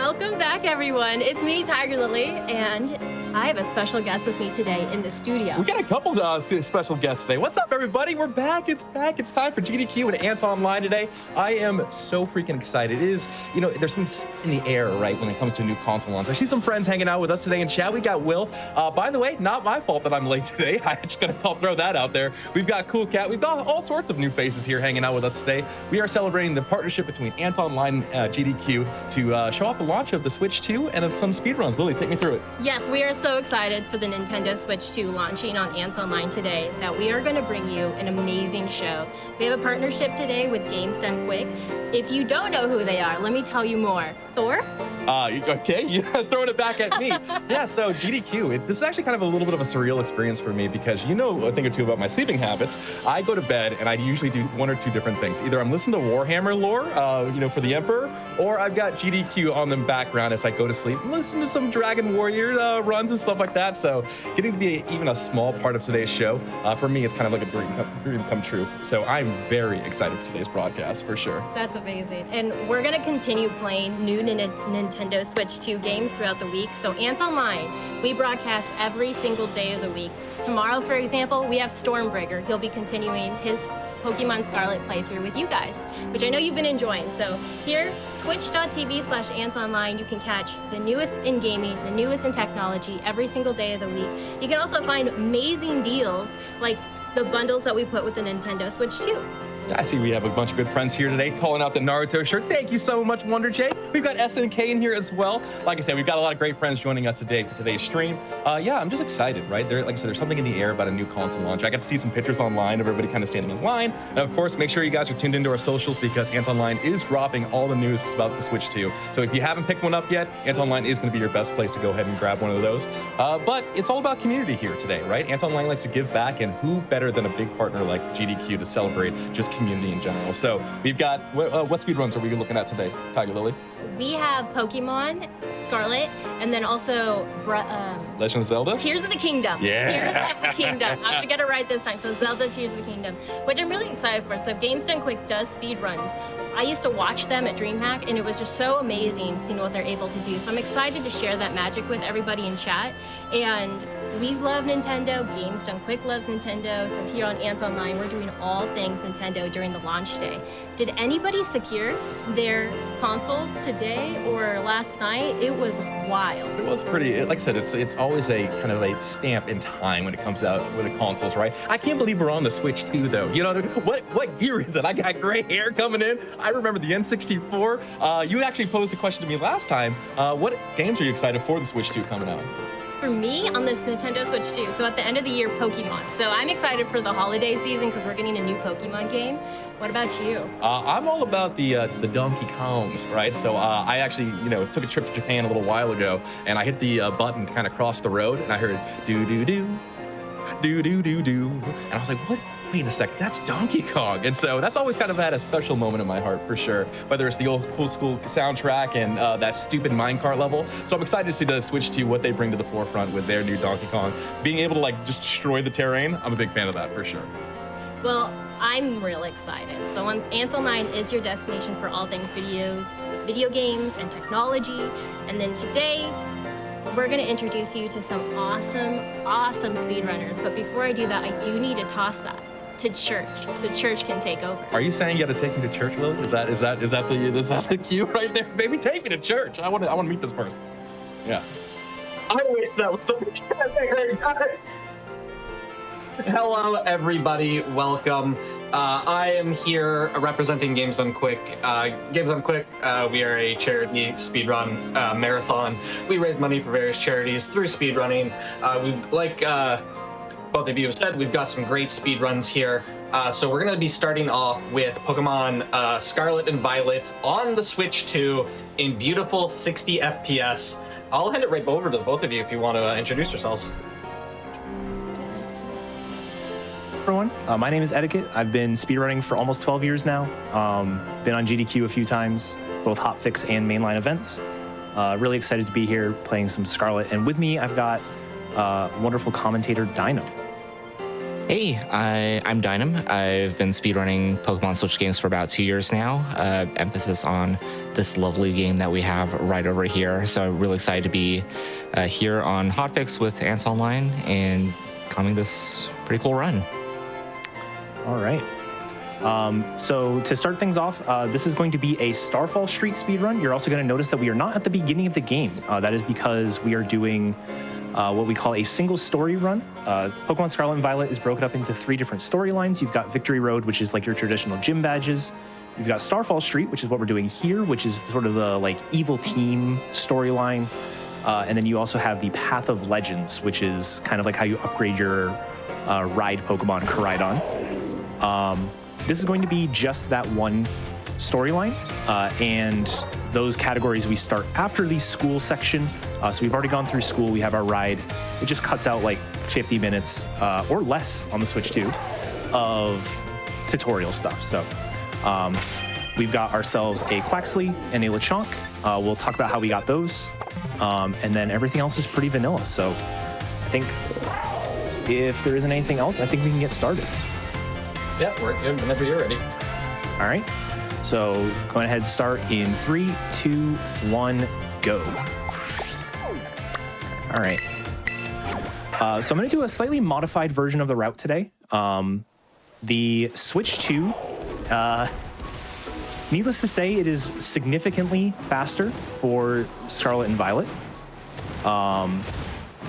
Welcome back, everyone. It's me, Tygarlily, and I have a special guest with me today in the studio. We got a couple special guests today. What's up, everybody? We're back. It's back. It's time for GDQ and Anton Line today. I am so freaking excited. It is, there's things in the air, right, when it comes to a new console launch. I see some friends hanging out with us today in chat. We got Will. By the way, not my fault that I'm late today. I'm just going to throw that out there. We've got Cool Cat. We've got all sorts of new faces here hanging out with us today. We are celebrating the partnership between Anton Line and GDQ to show off the launch of the Switch 2 and of some speedruns. Lily, take me through it. Yes, we are so excited for the Nintendo Switch 2 launching on Anton Line today that we are going to bring you an amazing show. We have a partnership today with Games Done Quick. If you don't know who they are, let me tell you more. Thor? Okay, you're throwing it back at me. Yeah, so GDQ, this is actually kind of a little bit of a surreal experience for me because you know a thing or two about my sleeping habits. I go to bed and I usually do one or two different things. Either I'm listening to Warhammer lore, for the Emperor, or I've got GDQ on the background as I go to sleep and listen to some Dragon Warrior runs and stuff like that. So getting to be even a small part of today's show, for me, is kind of like a dream come true. So I'm very excited for today's broadcast, for sure. That's amazing. And we're going to continue playing new Nintendo Switch 2 games throughout the week. So Anton Line, we broadcast every single day of the week. Tomorrow, for example, we have Stormbreaker. He'll be continuing his Pokemon Scarlet playthrough with you guys, which I know you've been enjoying. So here, twitch.tv/AntonLine, you can catch the newest in gaming, the newest in technology every single day of the week. You can also find amazing deals like the bundles that we put with the Nintendo Switch 2. I see we have a bunch of good friends here today calling out the Naruto shirt. Thank you so much, Wonder J. We've got SNK in here as well. Like I said, we've got a lot of great friends joining us today for today's stream. Yeah, I'm just excited, right? Like I said, there's something in the air about a new console launch. I got to see some pictures online of everybody kind of standing in line. And of course, make sure you guys are tuned into our socials because Anton Line is dropping all the news about the Switch 2. So if you haven't picked one up yet, Anton Line is going to be your best place to go ahead and grab one of those. But it's all about community here today, right? Anton Line likes to give back, and who better than a big partner like GDQ to celebrate just community in general. So we've got, what speedruns are we looking at today, Tygarlily? We have Pokemon Scarlet, and then also Legend of Zelda? Tears of the Kingdom. Yeah. Tears of the Kingdom. I have to get it right this time. So Zelda Tears of the Kingdom, which I'm really excited for. So Games Done Quick does speedruns. I used to watch them at DreamHack, and it was just so amazing seeing what they're able to do. So I'm excited to share that magic with everybody in chat. And we love Nintendo. Games Done Quick loves Nintendo. So here on Anton Line, we're doing all things Nintendo during the launch day. Did anybody secure their console today or last night? It was wild. It was pretty, like I said, it's always a kind of a stamp in time when it comes out with the consoles, right? I can't believe we're on the Switch 2 though. You know, what year is it? I got gray hair coming in. I remember the N64. You actually posed the question to me last time. What games are you excited for the Switch 2 coming out? For me, on this Nintendo Switch 2, so at the end of the year, Pokemon. So I'm excited for the holiday season because we're getting a new Pokemon game. What about you? I'm all about the Donkey Kongs, right? So I actually, took a trip to Japan a little while ago, and I hit the button to kind of cross the road, and I heard do-do-do, do-do-do-do. And I was like, what? Wait a second, that's Donkey Kong. And so that's always kind of had a special moment in my heart for sure, whether it's the old cool school soundtrack and that stupid minecart level. So I'm excited to see the Switch 2, what they bring to the forefront with their new Donkey Kong. Being able to just destroy the terrain, I'm a big fan of that for sure. Well, I'm real excited. So Anton Line is your destination for all things video games and technology. And then today, we're going to introduce you to some awesome speedrunners. But before I do that, I do need to toss that to church so church can take over. Are you saying you got to take me to church, Lily? Is that the cue right there? Baby, take me to church. I want to meet this person. Yeah. That was the Hello, everybody. Welcome. I am here representing Games Done Quick. Games Done Quick, we are a charity speedrun marathon. We raise money for various charities through speedrunning. Both of you have said, we've got some great speedruns here. So we're going to be starting off with Pokemon Scarlet and Violet on the Switch 2 in beautiful 60 FPS. I'll hand it right over to the both of you if you want to introduce yourselves. Everyone, my name is EDDAKAT. I've been speedrunning for almost 12 years now. Been on GDQ a few times, both hotfix and mainline events. Really excited to be here playing some Scarlet. And with me, I've got wonderful commentator Dino. Hey, I'm Dynam. I've been speedrunning Pokemon Switch games for about 2 years now. Emphasis on this lovely game that we have right over here. So I'm really excited to be here on Hotfix with Ants Online and coming this pretty cool run. All right. So to start things off, this is going to be a Starfall Street speedrun. You're also going to notice that we are not at the beginning of the game. That is because we are doing what we call a single story run. Pokemon Scarlet and Violet is broken up into 3 different storylines. You've got Victory Road, which is like your traditional gym badges. You've got Starfall Street, which is what we're doing here, which is sort of the like evil team storyline. And then you also have the Path of Legends, which is kind of like how you upgrade your ride Pokemon Koraidon. This is going to be just that one storyline, and those categories we start after the school section. So we've already gone through school. We have our ride. It just cuts out like 50 minutes or less on the Switch 2 of tutorial stuff. So we've got ourselves a Quaxley and a Lechonk. We'll talk about how we got those, and then everything else is pretty vanilla. So I think if there isn't anything else, I think we can get started. Yeah, we're good whenever you're ready. All right. So go ahead and start in 3, 2, 1, go. All right. So I'm going to do a slightly modified version of the route today. The Switch 2, needless to say, it is significantly faster for Scarlet and Violet.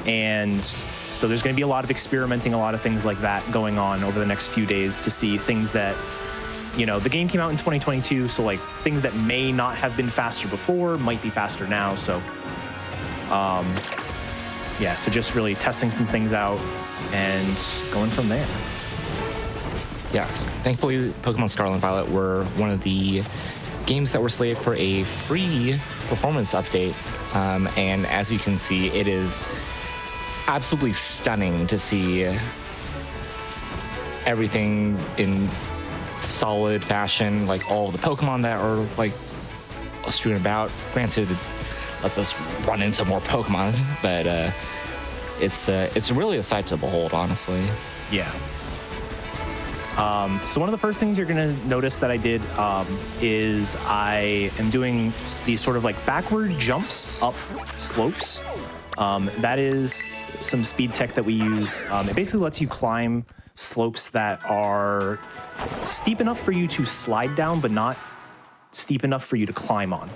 And so there's going to be a lot of experimenting, a lot of things like that going on over the next few days to see things that, you know, the game came out in 2022, so like things that may not have been faster before might be faster now. So, yeah, so just really testing some things out and going from there. Yes, thankfully, Pokemon Scarlet and Violet were one of the games that were slated for a free performance update. And as you can see, it is absolutely stunning to see everything in solid fashion, like all the Pokemon that are like strewn about. Granted, it lets us run into more Pokemon, but it's really a sight to behold, honestly. Yeah. So one of the first things you're going to notice that I did is I am doing these sort of like backward jumps up slopes. That is some speed tech that we use. It basically lets you climb slopes that are steep enough for you to slide down, but not steep enough for you to climb on.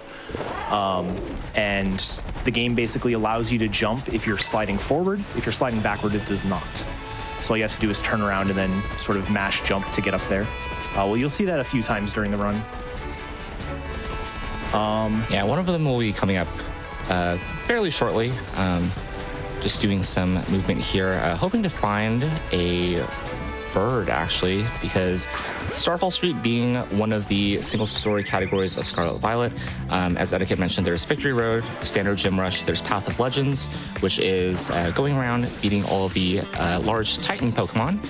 And the game basically allows you to jump if you're sliding forward. If you're sliding backward, it does not. So all you have to do is turn around and then sort of mash jump to get up there. Well, you'll see that a few times during the run. Yeah, one of them will be coming up fairly shortly. Just doing some movement here, hoping to find a bird, actually, because Starfall Street being one of the single story categories of Scarlet Violet, as EDDAKAT mentioned, there's Victory Road, Standard Gym Rush, there's Path of Legends, which is going around beating all of the large Titan Pokemon,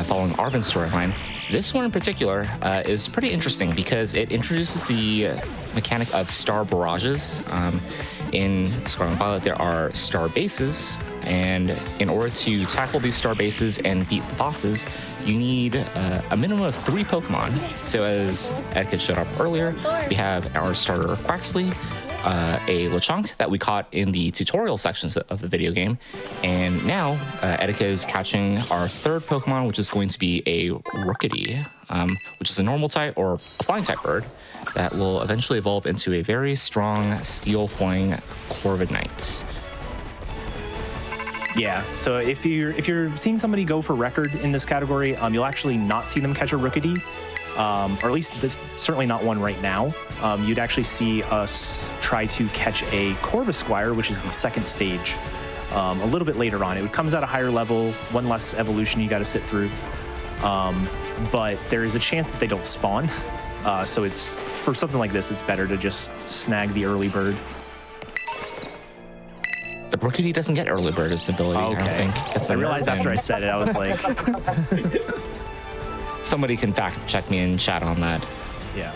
following Arven's storyline. This one in particular is pretty interesting because it introduces the mechanic of star barrages. In Scarlet and Violet, there are star bases, and in order to tackle these star bases and beat the bosses, you need a minimum of 3 Pokemon. So as EDDAKAT showed up earlier, we have our starter Quaxley, a Lechonk that we caught in the tutorial sections of the video game, and now EDDAKAT is catching our 3rd Pokemon, which is going to be a Rookidee, which is a normal type or a flying type bird that will eventually evolve into a very strong steel flying Corviknight. Yeah, so if you're seeing somebody go for record in this category, you'll actually not see them catch a Rookidee, or at least this, certainly not one right now. You'd actually see us try to catch a Corvisquire, which is the 2nd stage, a little bit later on. It comes at a higher level, one less evolution you got to sit through, but there is a chance that they don't spawn. So it's, for something like this, it's better to just snag the early bird. The Rookidee doesn't get early bird as ability, okay. I don't think. It's I realized after I said it, I was like... Somebody can fact check me in chat on that. Yeah.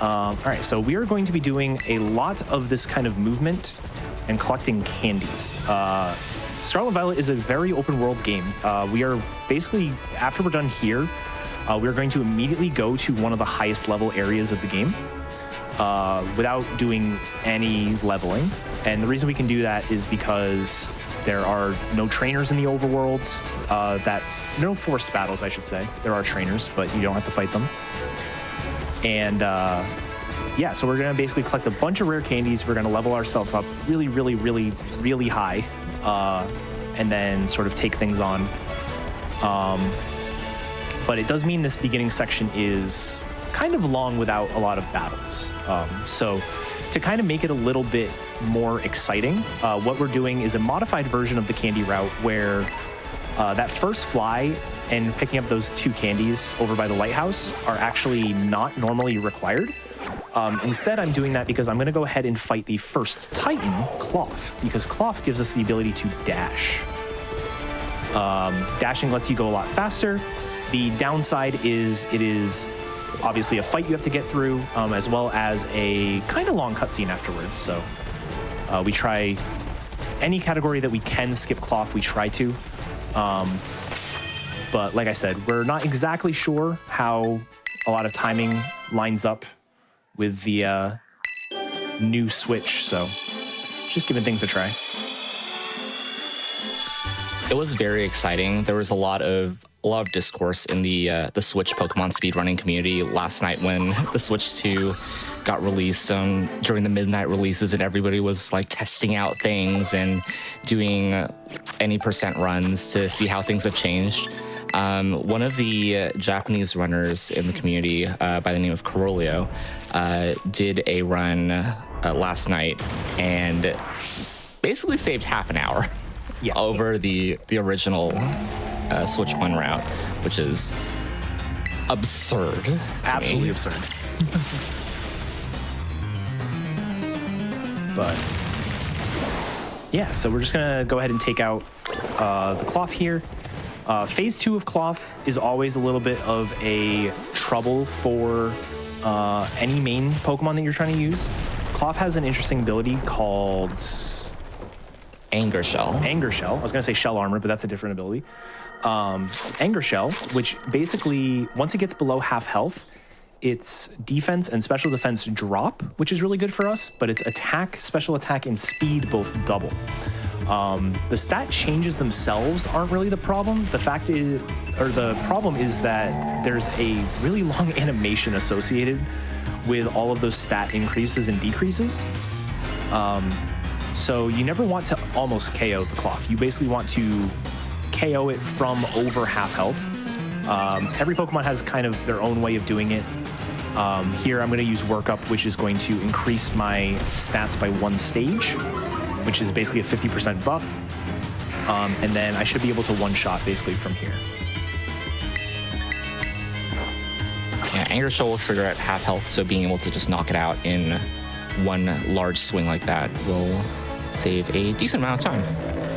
All right, so we are going to be doing a lot of this kind of movement and collecting candies. Scarlet and Violet is a very open world game. We are basically, after we're done here, we're going to immediately go to one of the highest level areas of the game without doing any leveling. And the reason we can do that is because there are no trainers in the overworld, no forced battles, I should say. There are trainers, but you don't have to fight them. And yeah, so we're gonna basically collect a bunch of rare candies. We're gonna level ourselves up really, really, really, really high, and then sort of take things on. But it does mean this beginning section is kind of long without a lot of battles. So to kind of make it a little bit more exciting, what we're doing is a modified version of the candy route where that first fly and picking up those 2 candies over by the lighthouse are actually not normally required. Instead, I'm doing that because I'm going to go ahead and fight the first Titan, Cloth, because Cloth gives us the ability to dash. Dashing lets you go a lot faster. The downside is it is obviously a fight you have to get through, as well as a kind of long cutscene afterwards. So we try any category that we can skip Cloth, we try to. But like I said, we're not exactly sure how a lot of timing lines up with the new Switch, so just giving things a try. It was very exciting. There was a lot of discourse in the Switch Pokemon speedrunning community last night when the Switch 2 got released during the midnight releases, and everybody was like testing out things and doing any percent runs to see how things have changed. One of the Japanese runners in the community by the name of Carolio did a run last night and basically saved half an hour over the original Switch 1 route, which is absurd. Absolutely absurd. But yeah, so we're just gonna go ahead and take out the Cloth here. Phase 2 of Cloth is always a little bit of a trouble for any main Pokemon that you're trying to use. Cloth has an interesting ability called Anger Shell. Anger Shell. I was gonna say Shell Armor, but that's a different ability. Anger Shell, which basically, once it gets below half health, its defense and special defense drop, which is really good for us, but its attack, special attack, and speed both double. The stat changes themselves aren't really the problem. The problem is that there's a really long animation associated with all of those stat increases and decreases. So you never want to almost KO the Cloth. You basically want to KO it from over half health. Every Pokemon has kind of their own way of doing it. Here I'm going to use Workup, which is going to increase my stats by 1 stage, which is basically a 50% buff. And then I should be able to one-shot basically from here. Yeah, Anger Shell will trigger at half health, so being able to just knock it out in one large swing like that will save a decent amount of time.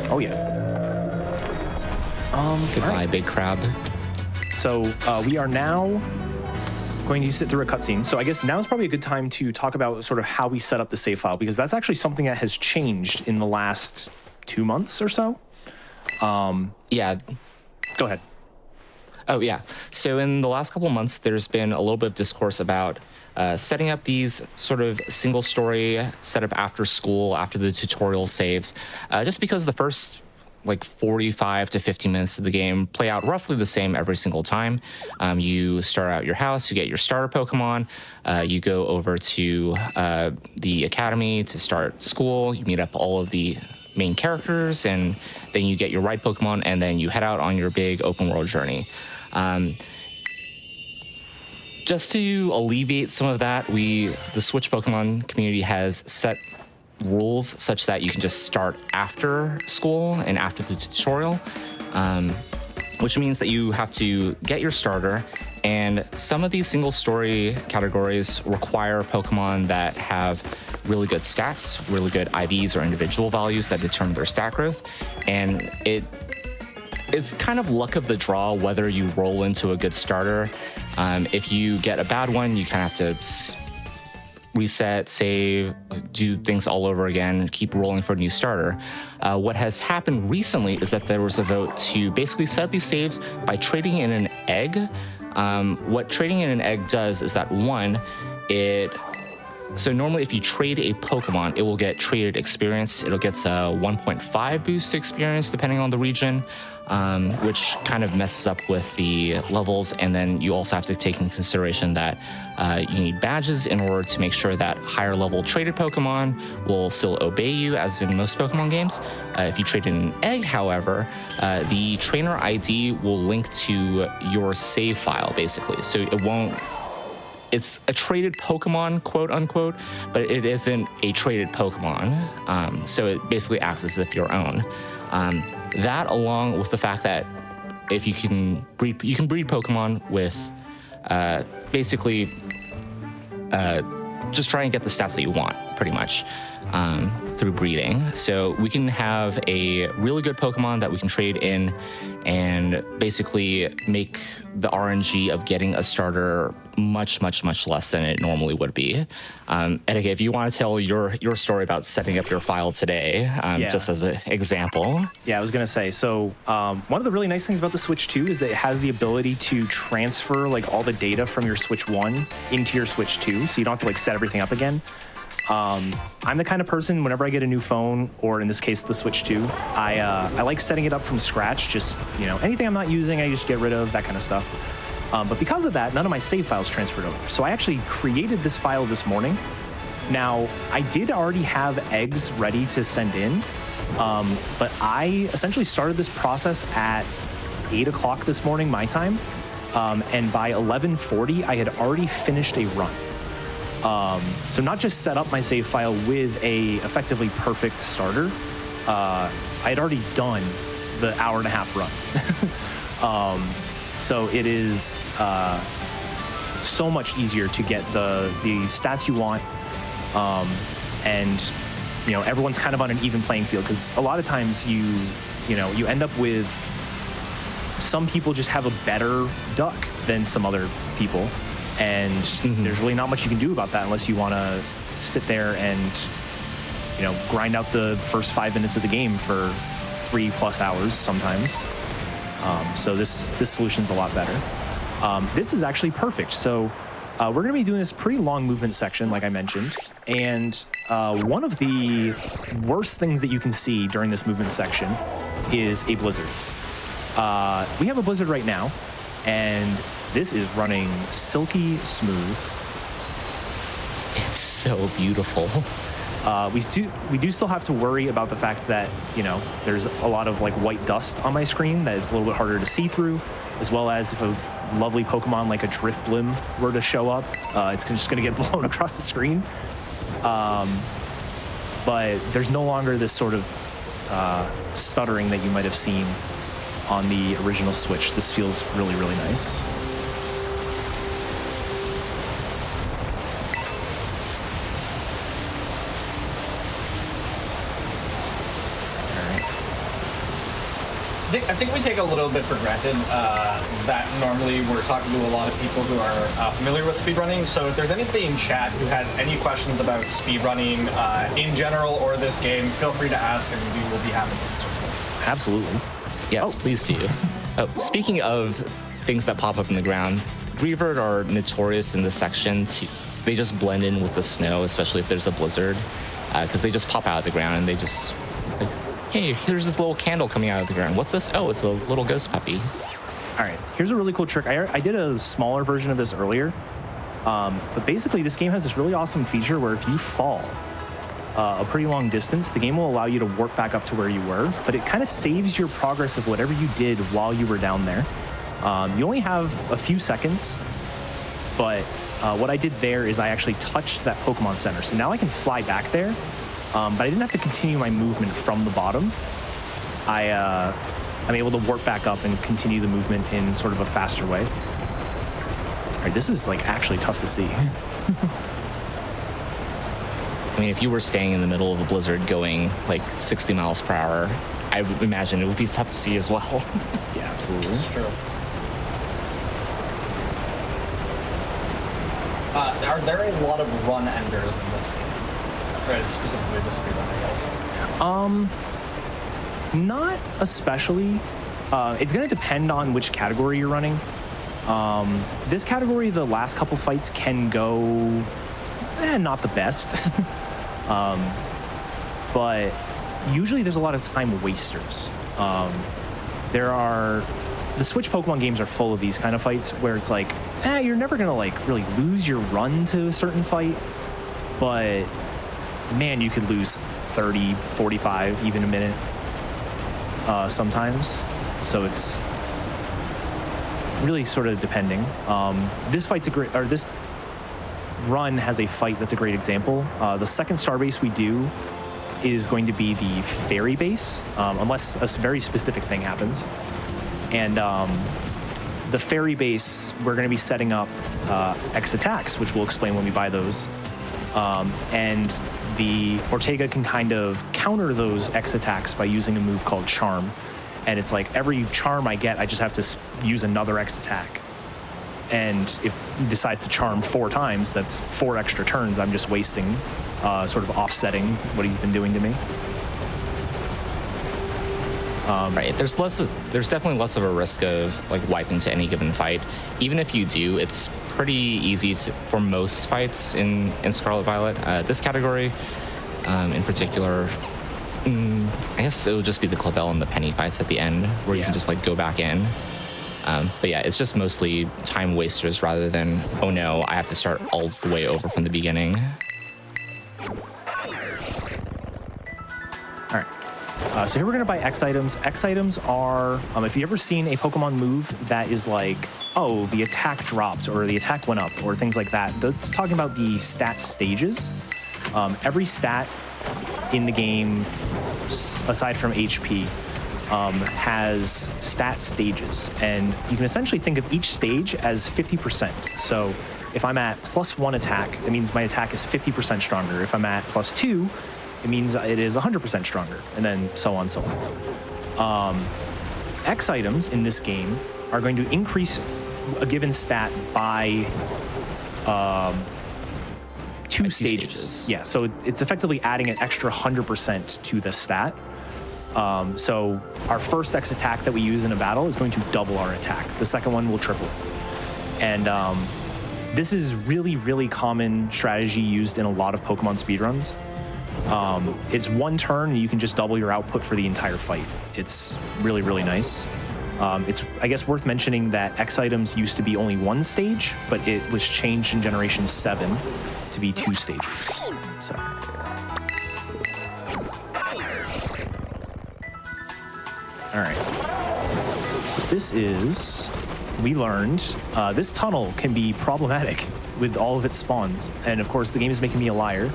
Oh, yeah. Goodbye, right. Big Crab. So we are now going to sit through a cutscene. So I guess now is probably a good time to talk about sort of how we set up the save file, because that's actually something that has changed in the last 2 months or so. Yeah. Go ahead. Oh, yeah. So in the last couple of months, there's been a little bit of discourse about setting up these sort of single story setup after school, after the tutorial saves, just because the first like 45 to 50 minutes of the game play out roughly the same every single time. You start out your house, you get your starter Pokemon, you go over to the academy to start school, you meet up all of the main characters, and then you get your right Pokemon, and then you head out on your big open world journey. Just to alleviate some of that, the Switch Pokemon community has set rules such that you can just start after school and after the tutorial, which means that you have to get your starter, and some of these single story categories require Pokemon that have really good stats, really good IVs or individual values that determine their stat growth, and it is kind of luck of the draw whether you roll into a good starter. If you get a bad one, you kind of have to reset, save, do things all over again, keep rolling for a new starter. What has happened recently is that there was a vote to basically set these saves by trading in an egg. What trading in an egg does is that so normally if you trade a Pokemon, it will get traded experience. It'll get a 1.5 boost to experience depending on the region, which kind of messes up with the levels. And then you also have to take into consideration that you need badges in order to make sure that higher level traded Pokemon will still obey you, as in most Pokemon games. If you trade in an egg, however, the trainer ID will link to your save file, basically. So it won't. It's a traded Pokemon, quote unquote, but it isn't a traded Pokemon. So it basically acts as if your own. That, along with the fact that if you can breed Pokemon with basically just try and get the stats that you want, pretty much, through breeding. So we can have a really good Pokemon that we can trade in and basically make the RNG of getting a starter much, much, much less than it normally would be. EDDAKAT, if you want to tell your story about setting up your file today, just as an example. Yeah, I was going to say, so one of the really nice things about the Switch 2 is that it has the ability to transfer like all the data from your Switch 1 into your Switch 2, so you don't have to like set everything up again. I'm the kind of person, whenever I get a new phone, or in this case, the Switch 2, I like setting it up from scratch. Just, anything I'm not using, I just get rid of, that kind of stuff. But because of that, none of my save files transferred over. So I actually created this file this morning. Now, I did already have eggs ready to send in, but I essentially started this process at 8 o'clock this morning, my time. And by 11:40, I had already finished a run. So not just set up my save file with a effectively perfect starter, I had already done the hour-and-a-half run. So it is so much easier to get the stats you want, and everyone's kind of on an even playing field, because a lot of times you end up with some people just have a better duck than some other people. And there's really not much you can do about that unless you want to sit there and, grind out the first 5 minutes of the game for 3+ hours sometimes. So this solution's a lot better. This is actually perfect. So we're going to be doing this pretty long movement section, like I mentioned. And one of the worst things that you can see during this movement section is a blizzard. We have a blizzard right now, and this is running silky smooth. It's so beautiful. We do still have to worry about the fact that, there's a lot of like white dust on my screen that is a little bit harder to see through, as well as if a lovely Pokemon like a Drifblim were to show up, it's just going to get blown across the screen. But there's no longer this sort of stuttering that you might have seen on the original Switch. This feels really, really nice. I think we take a little bit for granted that normally we're talking to a lot of people who are familiar with speedrunning. So if there's anybody in chat who has any questions about speedrunning in general or this game, feel free to ask and we will be happy to answer them. Absolutely. Yes, please do. Speaking of things that pop up in the ground, Reavert are notorious in this section. They just blend in with the snow, especially if there's a blizzard, because they just pop out of the ground and they just like, hey, here's this little candle coming out of the ground. What's this? Oh, it's a little ghost puppy. All right, here's a really cool trick. I did a smaller version of this earlier, but basically this game has this really awesome feature where if you fall a pretty long distance, the game will allow you to warp back up to where you were, but it kind of saves your progress of whatever you did while you were down there. You only have a few seconds, but what I did there is I actually touched that Pokemon Center. So now I can fly back there, but I didn't have to continue my movement from the bottom. I'm able to warp back up and continue the movement in sort of a faster way. All right, this is like actually tough to see. I mean, if you were staying in the middle of a blizzard going like 60 miles per hour, I would imagine it would be tough to see as well. Yeah, absolutely. It's true. Are there a lot of run enders in this game? Right, specifically the speedrun, I guess. Not especially. It's going to depend on which category you're running. This category, the last couple fights can go not the best. But usually there's a lot of time wasters. The Switch Pokemon games are full of these kind of fights where it's like, you're never gonna like really lose your run to a certain fight, but man, you could lose 30, 45, even a minute sometimes. So it's really sort of depending. This run has a fight that's a great example. The second star base we do is going to be the fairy base, unless a very specific thing happens. And the fairy base, we're going to be setting up X attacks, which we'll explain when we buy those. And the Ortega can kind of counter those X attacks by using a move called Charm. And it's like every charm I get, I just have to use another X attack. And if he decides to charm 4 times, that's 4 extra turns I'm just wasting, sort of offsetting what he's been doing to me. Right. There's definitely less of a risk of like wiping to any given fight. Even if you do, it's pretty easy for most fights in Scarlet Violet. This category, in particular, I guess it will just be the Clavel and the Penny fights at the end where you can just like go back in. But yeah, it's just mostly time wasters rather than, oh no, I have to start all the way over from the beginning. All right. So here we're going to buy X items. X items are, if you've ever seen a Pokemon move that is like, oh, the attack dropped or the attack went up or things like that, that's talking about the stat stages. Every stat in the game, aside from HP, has stat stages. And you can essentially think of each stage as 50%. So if I'm at +1 attack, it means my attack is 50% stronger. If I'm at +2, it means it is 100% stronger, and then so on, so on. X items in this game are going to increase a given stat by 2 stages. Yeah, so it's effectively adding an extra 100% to the stat. So our first X attack that we use in a battle is going to double our attack. The second one will triple it. And this is really, really common strategy used in a lot of Pokemon speedruns. It's 1 turn and you can just double your output for the entire fight. It's really, really nice. It's, I guess, worth mentioning that X items used to be only 1 stage, but it was changed in Generation 7 to be 2 stages. So. All right. So this is, we learned, this tunnel can be problematic with all of its spawns. And of course, the game is making me a liar,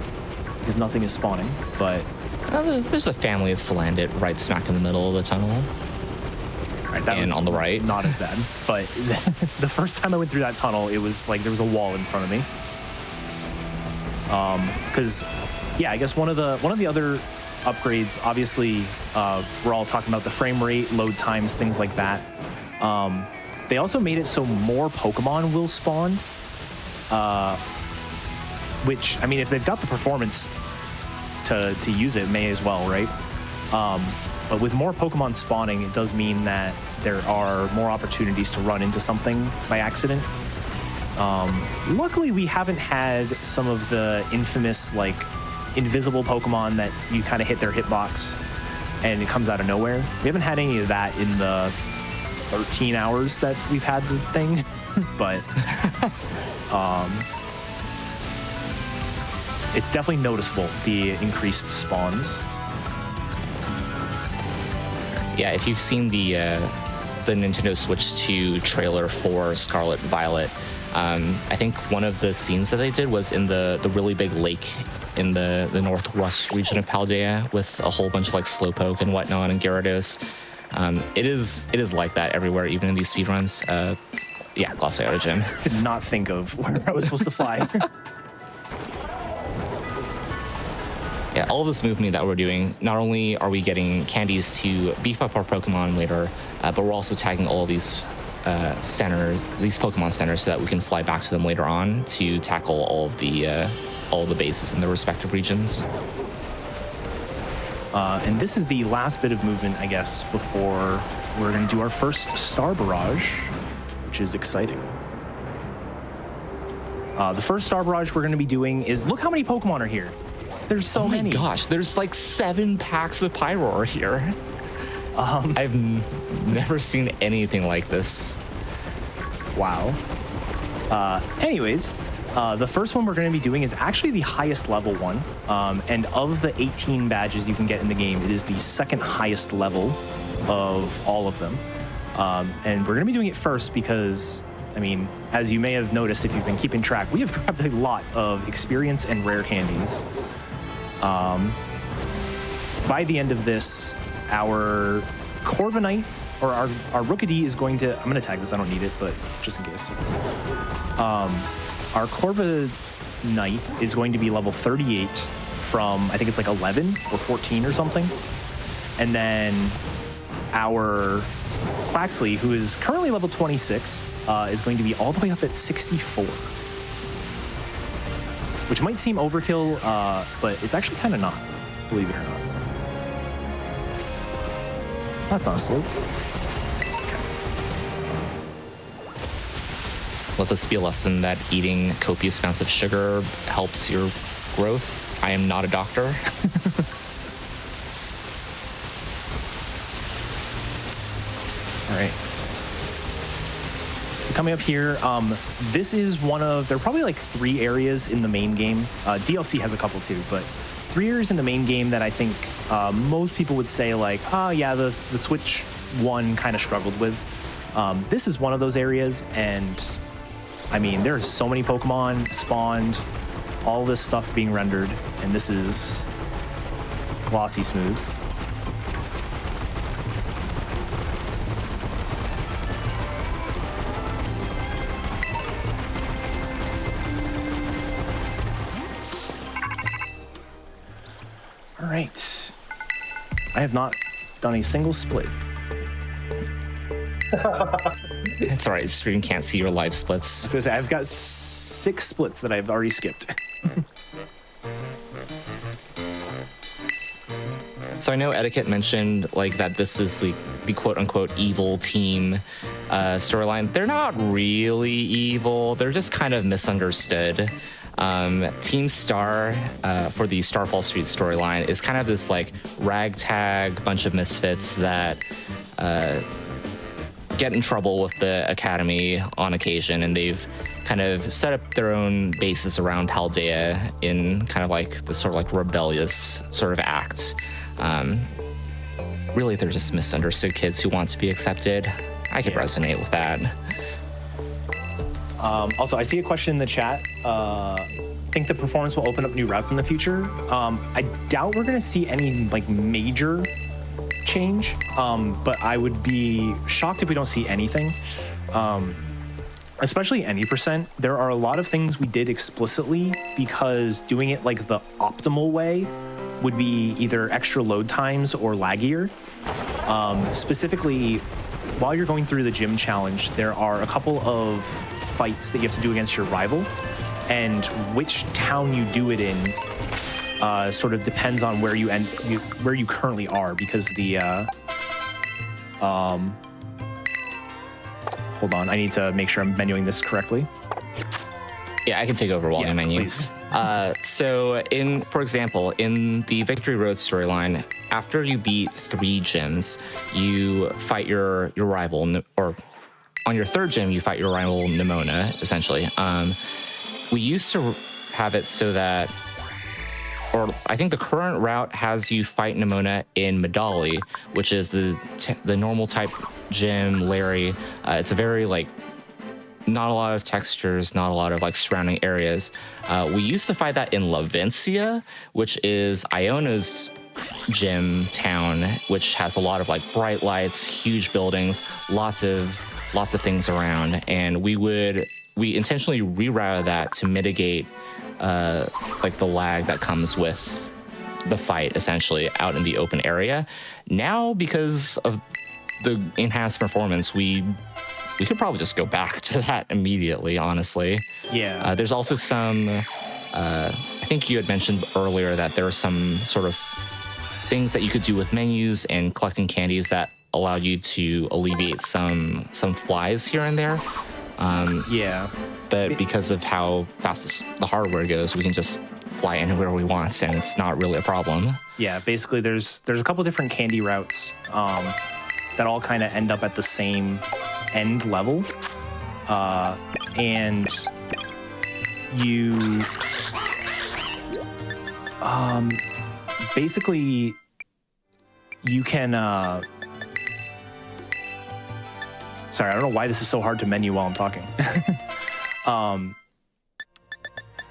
because nothing is spawning, but... There's a family of Salandit right smack in the middle of the tunnel. All right, that and was on the right. Not as bad. But the first time I went through that tunnel, it was like there was a wall in front of me. Because, yeah, I guess one of the other upgrades, obviously, we're all talking about the frame rate, load times, things like that. They also made it so more Pokemon will spawn. Which, I mean, if they've got the performance to use it, may as well, right? But with more Pokemon spawning, it does mean that there are more opportunities to run into something by accident. Luckily, we haven't had some of the infamous, like, invisible Pokemon that you kind of hit their hitbox and it comes out of nowhere. We haven't had any of that in the 13 hours that we've had the thing, but... it's definitely noticeable, the increased spawns. Yeah, if you've seen the Nintendo Switch 2 trailer for Scarlet Violet, I think one of the scenes that they did was in the really big lake in the northwest region of Paldea with a whole bunch of like Slowpoke and whatnot and Gyarados. It is like that everywhere, even in these speedruns. Yeah, Glossiota Gym. Could not think of where I was supposed to fly. Yeah, all of this movement that we're doing, not only are we getting candies to beef up our Pokemon later, but we're also tagging all of these centers, these Pokemon centers, so that we can fly back to them later on to tackle all of the bases in their respective regions. And this is the last bit of movement, I guess, before we're going to do our first Star Barrage, which is exciting. The first Star Barrage we're going to be doing is, look how many Pokemon are here. There's so many. Oh my gosh, there's like 7 packs of Pyroar here. I've never seen anything like this. Wow. Anyways, the first one we're going to be doing is actually the highest level one. And of the 18 badges you can get in the game, it is the second highest level of all of them. And we're going to be doing it first because, I mean, as you may have noticed if you've been keeping track, we have grabbed a lot of experience and rare candies. By the end of this, our Corviknight, or our Rookidee is going to, I'm going to tag this, I don't need it, but just in case. Our Corviknight is going to be level 38 from, I think it's like 11 or 14 or something. And then our Quaxley, who is currently level 26, is going to be all the way up at 64. Which might seem overkill, but it's actually kind of not, believe it or not. That's not a slope. Let this be a lesson that eating copious amounts of sugar helps your growth. I am not a doctor. All right. So coming up here, this is one of, there are probably like 3 areas in the main game. DLC has a couple too, but 3 areas in the main game that I think most people would say like, oh yeah, the Switch 1 kind of struggled with. This is one of those areas, and I mean, there's so many Pokemon spawned, all this stuff being rendered, and this is glossy smooth. All right. I have not done a single split. It's all right. Stream can't see your live splits. I was gonna say, I've got 6 splits that I've already skipped. So I know EDDAKAT mentioned like that this is the quote unquote evil team storyline. They're not really evil. They're just kind of misunderstood. Team Star for the Starfall Street storyline is kind of this like ragtag bunch of misfits that get in trouble with the Academy on occasion, and they've kind of set up their own bases around Paldea in kind of like this sort of like rebellious sort of act. Really, they're just misunderstood kids who want to be accepted. I could resonate with that. Also, I see a question in the chat. Think the performance will open up new routes in the future? I doubt we're going to see any like major change, but I would be shocked if we don't see anything. Especially any percent. There are a lot of things we did explicitly because doing it like the optimal way would be either extra load times or laggier. Specifically, while you're going through the gym challenge, there are a couple of fights that you have to do against your rival, and which town you do it in sort of depends on where you currently are, because the hold on, I need to make sure I'm menuing this correctly. Yeah, I can take over while you menu. Please. So for example, in the Victory Road storyline, after you beat 3 gyms, you fight your rival, or on your 3rd gym, you fight your rival Nimona, essentially. We used to have it so that, or I think the current route has you fight Nimona in Medali, which is the normal type gym, Larry. It's a very like, not a lot of textures, not a lot of like surrounding areas. We used to fight that in Lavencia, which is Iona's gym town, which has a lot of like bright lights, huge buildings, lots of things around, and we intentionally reroute that to mitigate like the lag that comes with the fight, essentially out in the open area. Now, because of the enhanced performance, we we could probably just go back to that immediately, honestly. Yeah. There's also some, I think you had mentioned earlier that there are some sort of things that you could do with menus and collecting candies that allow you to alleviate some flies here and there. Yeah. But because of how fast the hardware goes, we can just fly anywhere we want, and it's not really a problem. Yeah, basically there's a couple different candy routes that all kind of end up at the same end level. And you basically you can sorry, I don't know why this is so hard to menu while I'm talking.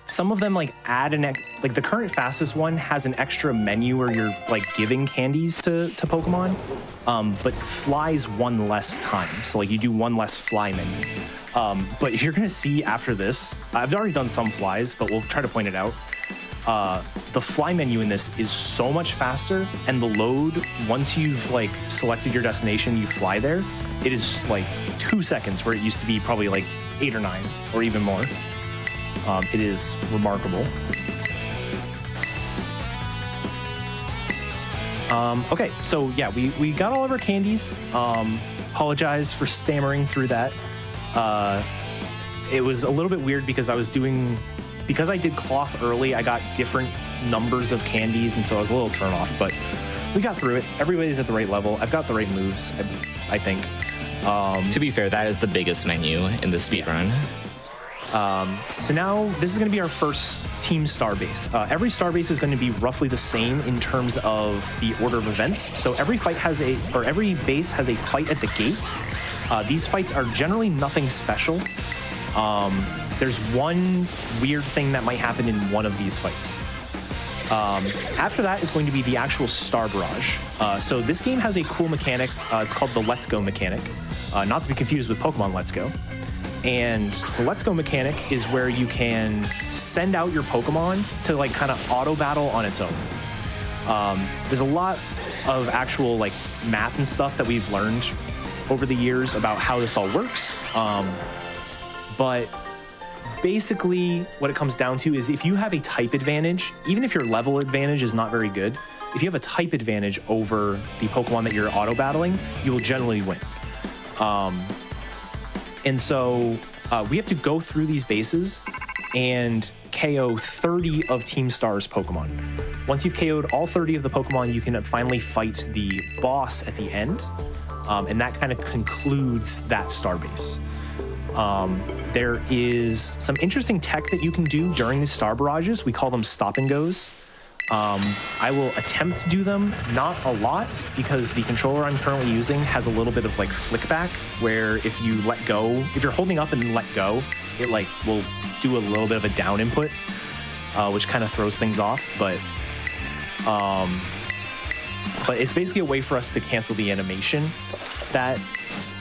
Some of them like add like the current fastest one has an extra menu where you're like giving candies to Pokemon, but flies one less time. So like you do one less fly menu. But you're gonna see after this, I've already done some flies, but we'll try to point it out. The fly menu in this is so much faster, and the load, once you've like selected your destination, you fly there, it is like 2 seconds where it used to be probably like 8 or 9 or even more. It is remarkable. Okay, so yeah, we got all of our candies. Apologize for stammering through that. It was a little bit weird because because I did cloth early, I got different numbers of candies, and so I was a little thrown off, but we got through it. Everybody's at the right level. I've got the right moves, I think. To be fair, that is the biggest menu in the speedrun. So now this is going to be our first team starbase. Every starbase is going to be roughly the same in terms of the order of events. So every base has a fight at the gate. These fights are generally nothing special. There's one weird thing that might happen in one of these fights. After that is going to be the actual Star Barrage. So this game has a cool mechanic. It's called the Let's Go mechanic, not to be confused with Pokemon Let's Go. And the Let's Go mechanic is where you can send out your Pokemon to like kind of auto battle on its own. There's a lot of actual like math and stuff that we've learned over the years about how this all works. But basically what it comes down to is if you have a type advantage, even if your level advantage is not very good, if you have a type advantage over the Pokemon that you're auto battling, you will generally win. And so we have to go through these bases and KO 30 of Team Star's Pokemon. Once you've KO'd all 30 of the Pokemon, you can finally fight the boss at the end. And that kind of concludes that starbase. There is some interesting tech that you can do during the Star Barrages. We call them stop and goes. I will attempt to do them, not a lot, because the controller I'm currently using has a little bit of like flick back, where if you let go, if you're holding up and let go, it like will do a little bit of a down input, which kind of throws things off. But it's basically a way for us to cancel the animation that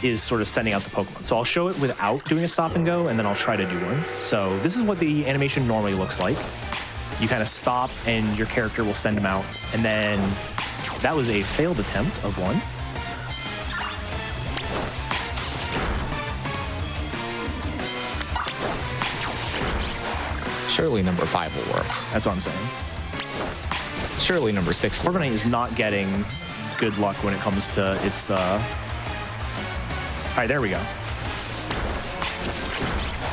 is sort of sending out the Pokemon. So I'll show it without doing a stop and go, and then I'll try to do one. So this is what the animation normally looks like. You kind of stop and your character will send them out. And then that was a failed attempt of one. Surely number 5 will work. That's what I'm saying. Surely number 6 will work. Corviknight is not getting good luck when it comes to its... All right, there we go.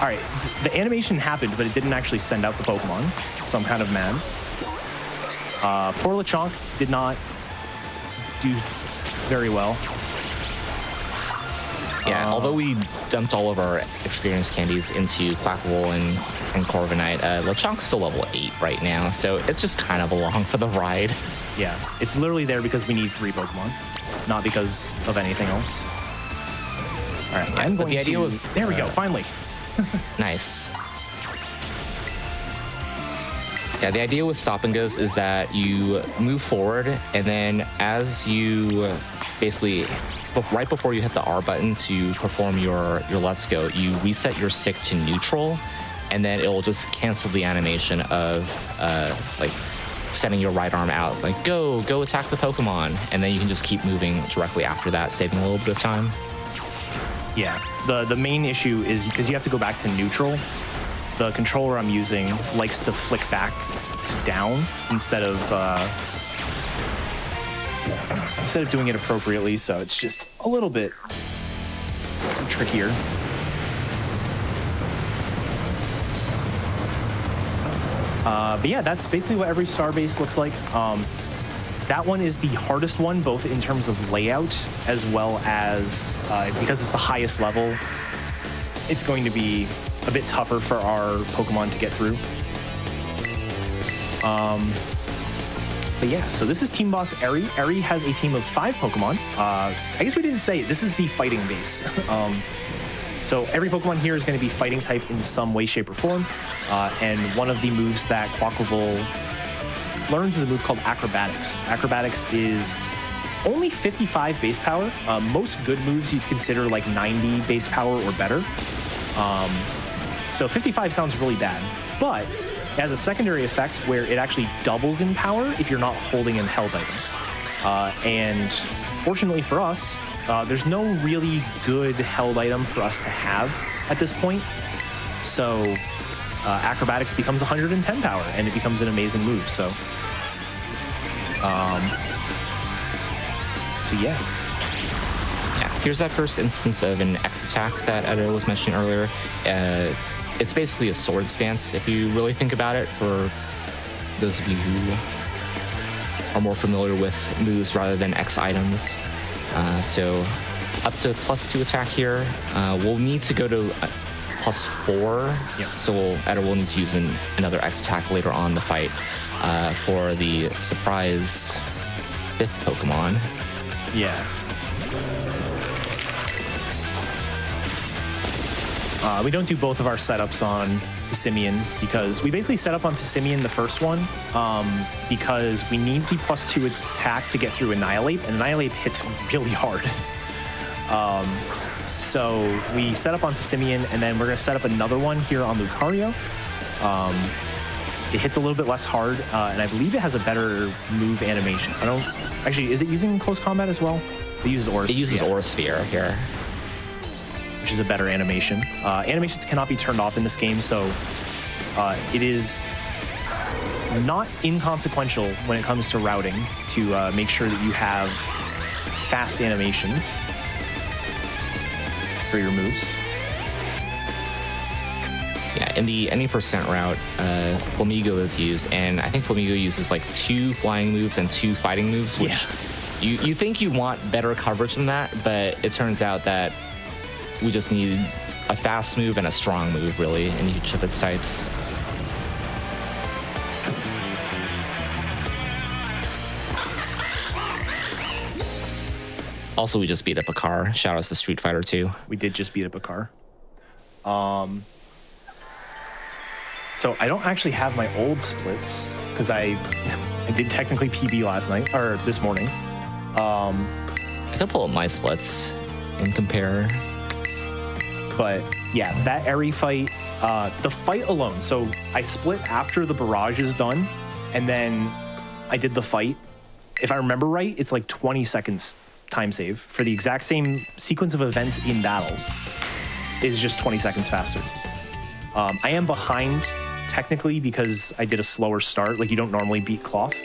All right, the animation happened, but it didn't actually send out the Pokemon, so I'm kind of mad. Poor Lechonk did not do very well. Yeah, although we dumped all of our experience candies into Quackable and Corviknight, Lechonk's still level 8 right now, so it's just kind of along for the ride. Yeah, it's literally there because we need 3 Pokemon, not because of anything else. All right, yeah, I'm going to... There we go, finally. Nice. Yeah, the idea with stop and goes is that you move forward, and then as you basically, right before you hit the R button to perform your Let's Go, you reset your stick to neutral, and then it will just cancel the animation of like sending your right arm out, like go attack the Pokemon, and then you can just keep moving directly after that, saving a little bit of time. Yeah, the main issue is because you have to go back to neutral. The controller I'm using likes to flick back to down instead of doing it appropriately, so it's just a little bit trickier. But yeah, that's basically what every starbase looks like. That one is the hardest one, both in terms of layout as well as because it's the highest level, it's going to be a bit tougher for our Pokemon to get through. But yeah, so this is Team Boss Eri. Eri has a team of 5 Pokemon. I guess we didn't say, this is the fighting base. So every Pokemon here is going to be fighting type in some way, shape, or form. And one of the moves that Quaquaval learns is a move called Acrobatics. Acrobatics is only 55 base power. Most good moves you'd consider like 90 base power or better. So 55 sounds really bad, but it has a secondary effect where it actually doubles in power if you're not holding a held item. And fortunately for us, there's no really good held item for us to have at this point. So Acrobatics becomes 110 power and it becomes an amazing move. So yeah. Here's that first instance of an X attack that Edo was mentioning earlier. It's basically a sword stance, if you really think about it, for those of you who are more familiar with moves rather than X items. So up to +2 attack here. We'll need to go to +4. Yep. So Edo will need to use another X attack later on in the fight for the surprise 5th Pokemon. Yeah. We don't do both of our setups on Pissimian because we basically set up on Pissimian the first one because we need the +2 attack to get through Annihilate, and Annihilate hits really hard. So we set up on Pissimian, and then we're going to set up another one here on Lucario. It hits a little bit less hard, and I believe it has a better move animation. I don't... Actually, is it using close combat as well? It uses Aura Sphere. It uses Aura Sphere here, which is a better animation. Animations cannot be turned off in this game, so it is not inconsequential when it comes to routing to make sure that you have fast animations for your moves. Yeah, in the any percent route, Flamigo is used, and I think Flamigo uses like 2 flying moves and 2 fighting moves, which you think you want better coverage than that, but it turns out that we just need a fast move and a strong move, really, in each of its types. Also, we just beat up a car. Shout outs to Street Fighter 2. We did just beat up a car. So I don't actually have my old splits because I did technically PB last night or this morning. I could pull up my splits and compare. But yeah, that Eri fight, the fight alone. So I split after the barrage is done, and then I did the fight. If I remember right, it's like 20 seconds time save for the exact same sequence of events in battle. Is just 20 seconds faster. I am behind technically because I did a slower start. Like you don't normally beat Cloth.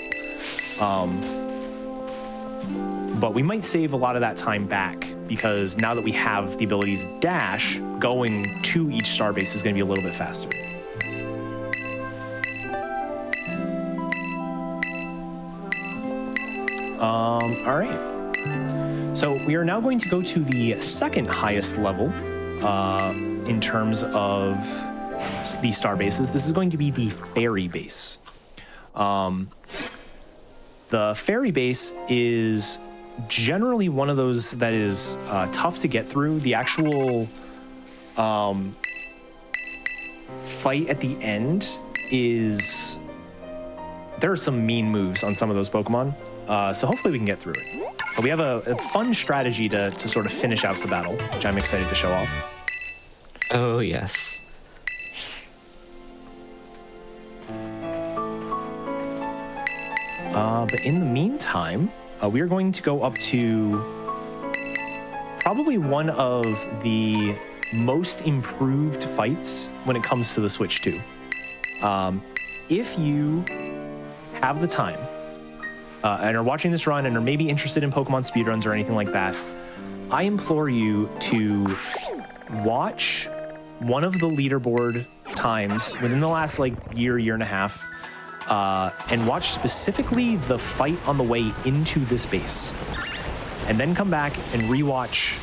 But we might save a lot of that time back because now that we have the ability to dash, going to each starbase is going to be a little bit faster. All right. So we are now going to go to the second highest level in terms of the star bases. This is going to be the fairy base. The fairy base is generally one of those that is tough to get through. The actual fight at the end is... There are some mean moves on some of those Pokemon, so hopefully we can get through it. But we have a fun strategy to sort of finish out the battle, which I'm excited to show off. Oh, yes. But in the meantime, we are going to go up to probably one of the most improved fights when it comes to the Switch 2. If you have the time and are watching this run and are maybe interested in Pokemon speedruns or anything like that, I implore you to watch one of the leaderboard times within the last like year and a half, and watch specifically the fight on the way into this base, and then come back and rewatch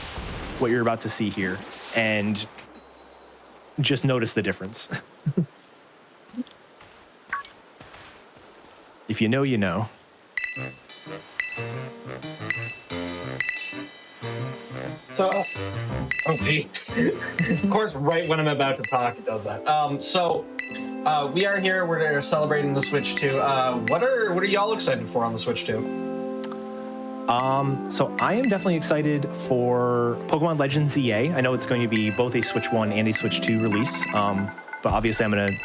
what you're about to see here and just notice the difference. If you know, you know. So, oh jeez. Of course, right when I'm about to talk, it does that. We are here. We're celebrating the Switch 2. What are y'all excited for on the Switch 2? So I am definitely excited for Pokemon Legends ZA. I know it's going to be both a Switch 1 and a Switch 2 release, but obviously I'm going to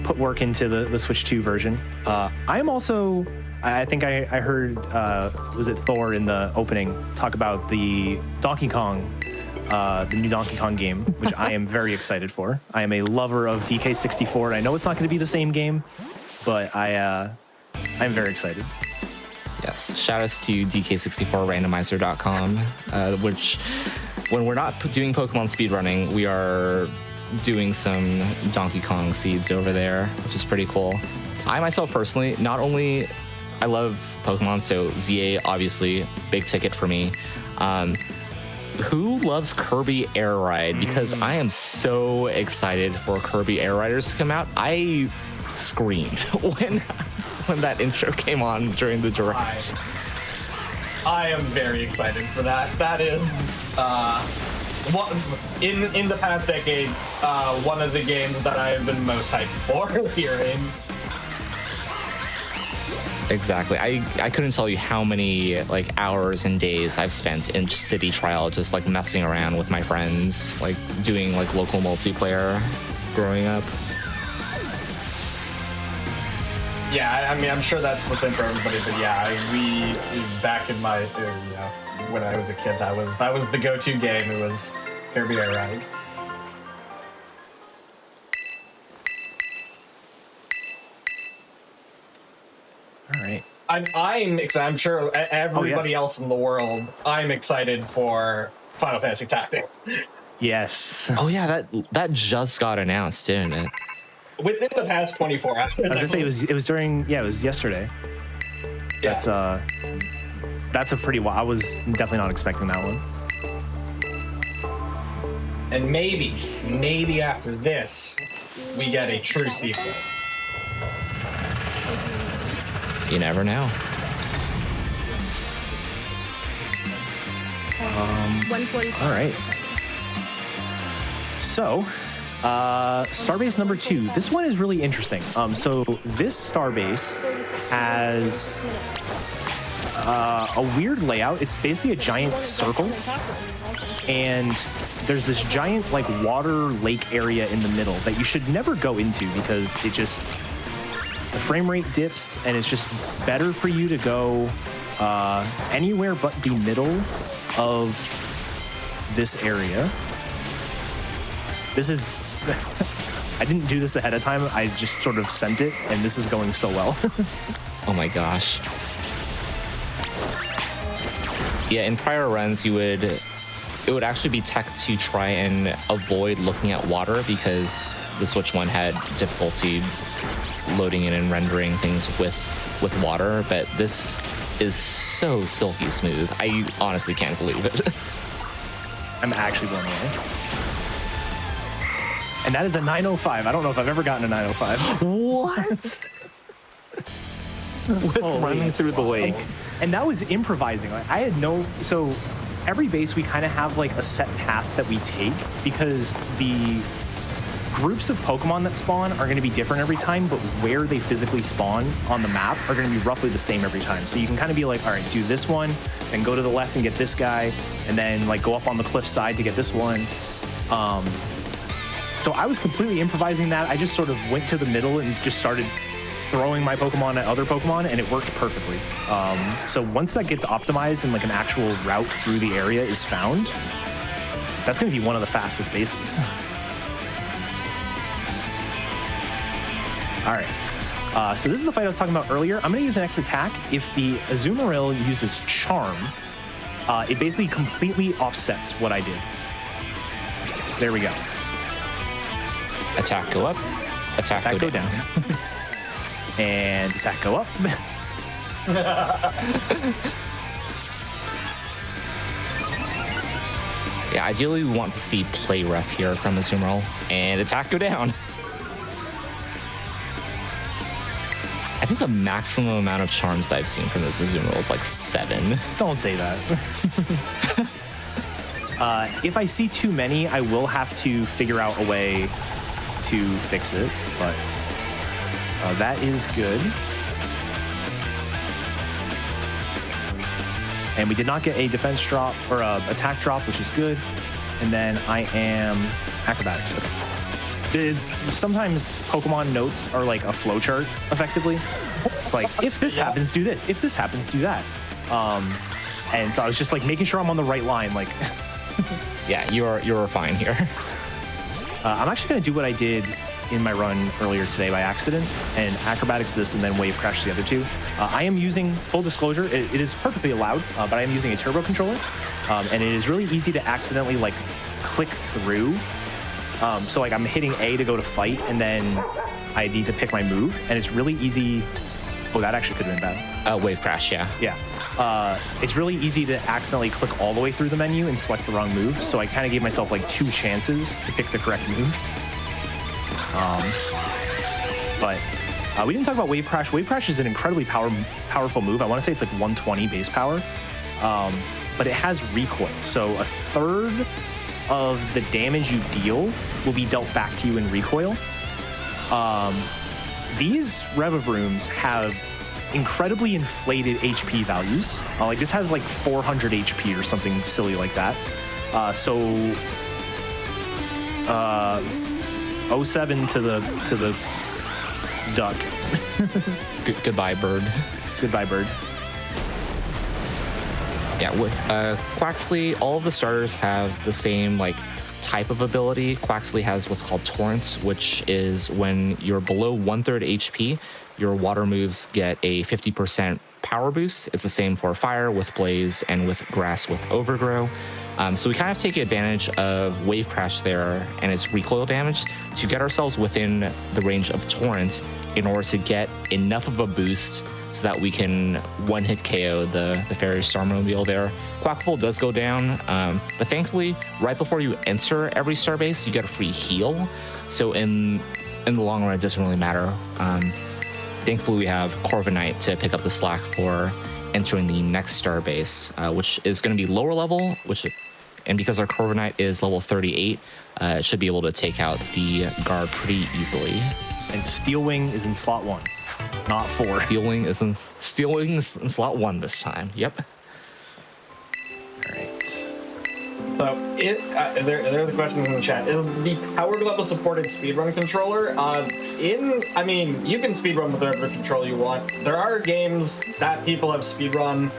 put work into the Switch 2 version. I am also, I think I heard, was it Thor in the opening, talk about the Donkey Kong, the new Donkey Kong game, which I am very excited for. I am a lover of DK64, and I know it's not going to be the same game, but I'm very excited. Yes, shout outs to DK64randomizer.com, which when we're not doing Pokemon speedrunning, we are doing some Donkey Kong seeds over there, which is pretty cool. I myself personally, not only I love Pokemon, so ZA obviously big ticket for me. Who loves Kirby Air Ride? Because I am so excited for Kirby Air Riders to come out. I screamed when that intro came on during the direct. I am very excited for that. That is in the past decade, one of the games that I have been most hyped for hearing. Exactly. I couldn't tell you how many like hours and days I've spent in City Trial just like messing around with my friends, like doing like local multiplayer growing up. Yeah, I mean, I'm sure that's the same for everybody, but yeah, we back in my, when I was a kid, that was the go-to game. It was Kirby Air Ride. All right. I'm excited. I'm sure everybody else in the world, I'm excited for Final Fantasy Tactics. Yes. Oh yeah, that just got announced, didn't it? Within the past 24 hours. I was gonna say it was during, it was yesterday. Yeah. That's a pretty wild. I was definitely not expecting that one. And maybe after this, we get a true sequel. You never know. 145. All right. So, Starbase number 2. This one is really interesting. So this Starbase has a weird layout. It's basically a giant circle, and there's this giant like water lake area in the middle that you should never go into because the frame rate dips, and it's just better for you to go anywhere but the middle of this area. This is I didn't do this ahead of time. I just sort of sent it, and this is going so well. Oh my gosh. Yeah, in prior runs, it would actually be tech to try and avoid looking at water because the Switch 1 had difficulty loading in and rendering things with water, but this is so silky smooth. I honestly can't believe it. I'm actually blown away. And that is a 905. I don't know if I've ever gotten a 905. What? With running through the lake. And that was improvising. Like, I had so every base we kind of have like a set path that we take because the groups of Pokemon that spawn are going to be different every time, but where they physically spawn on the map are going to be roughly the same every time. So you can kind of be like, all right, do this one, then go to the left and get this guy, and then like go up on the cliff side to get this one. So I was completely improvising that. I just sort of went to the middle and just started throwing my Pokemon at other Pokemon, and it worked perfectly. So once that gets optimized and like an actual route through the area is found, that's going to be one of the fastest bases. All right. So this is the fight I was talking about earlier. I'm going to use an X attack. If the Azumarill uses Charm, it basically completely offsets what I did. There we go. Attack go up, attack go down. And attack go up. Yeah, ideally we want to see play ref here from Azumarill, and attack go down. I think the maximum amount of charms that I've seen from this Azumarill is like 7. Don't say that. If I see too many, I will have to figure out a way to fix it, but that is good. And we did not get a defense drop or a attack drop, which is good. And then I am acrobatics. Okay. Sometimes Pokemon notes are like a flowchart, effectively. It's like, if this happens, do this. If this happens, do that. And so I was just like making sure I'm on the right line. Like, yeah, you're fine here. I'm actually going to do what I did in my run earlier today by accident, and acrobatics this and then wave crash the other two. I am using, full disclosure, it is perfectly allowed, but I am using a turbo controller, and it is really easy to accidentally like click through. So like I'm hitting A to go to fight, and then I need to pick my move, and it's really easy. Oh, that actually could have been bad. Wave crash, yeah. Yeah. It's really easy to accidentally click all the way through the menu and select the wrong move, so I kind of gave myself like 2 chances to pick the correct move. But we didn't talk about Wave Crash. Wave Crash is an incredibly powerful move. I want to say it's like 120 base power, but it has recoil. So a third of the damage you deal will be dealt back to you in recoil. These Revivrooms have incredibly inflated HP values. Like this has like 400 HP or something silly like that. 07 to the duck. Goodbye, bird. Goodbye, bird. Yeah, with Quaxley, all of the starters have the same like type of ability. Quaxley has what's called Torrents, which is when you're below 1/3 HP, your water moves get a 50% power boost. It's the same for Fire with Blaze and with Grass with Overgrow. So we kind of take advantage of Wave Crash there and its recoil damage to get ourselves within the range of Torrent in order to get enough of a boost so that we can one-hit KO the Fairy Starmobile there. Quackful does go down, but thankfully, right before you enter every starbase, you get a free heal. So in the long run, it doesn't really matter. Thankfully, we have Corviknight to pick up the slack for entering the next starbase, which is going to be lower level, and because our Corviknight is level 38, it should be able to take out the guard pretty easily. And Steel Wing is in slot 1, not 4. Steel Wing is in slot 1 this time. Yep. All right. So there's a question in the chat. Is the Power Glove a supported speedrun controller? You can speedrun with whatever controller you want. There are games that people have speedrun.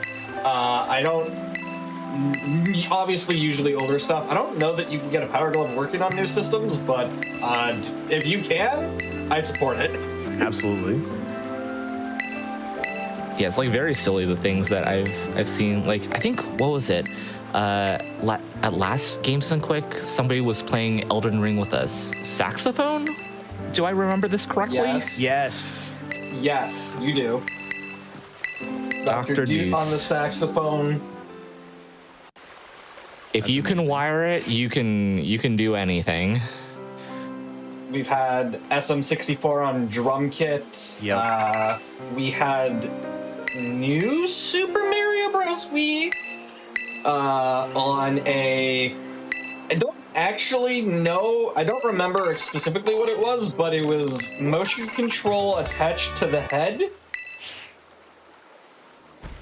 Obviously, usually older stuff. I don't know that you can get a Power Glove working on new systems, but if you can, I support it. Absolutely. Yeah, it's like very silly the things that I've seen. Like I think what was it? At last Games Done Quick, somebody was playing Elden Ring with a saxophone. Do I remember this correctly? Yes. Yes, you do. Dr. Dudes on the saxophone. If you can wire it, you can do anything. We've had SM64 on drum kit. Yep. We had New Super Mario Bros. Wii on a... I don't actually know. I don't remember specifically what it was, but it was motion control attached to the head.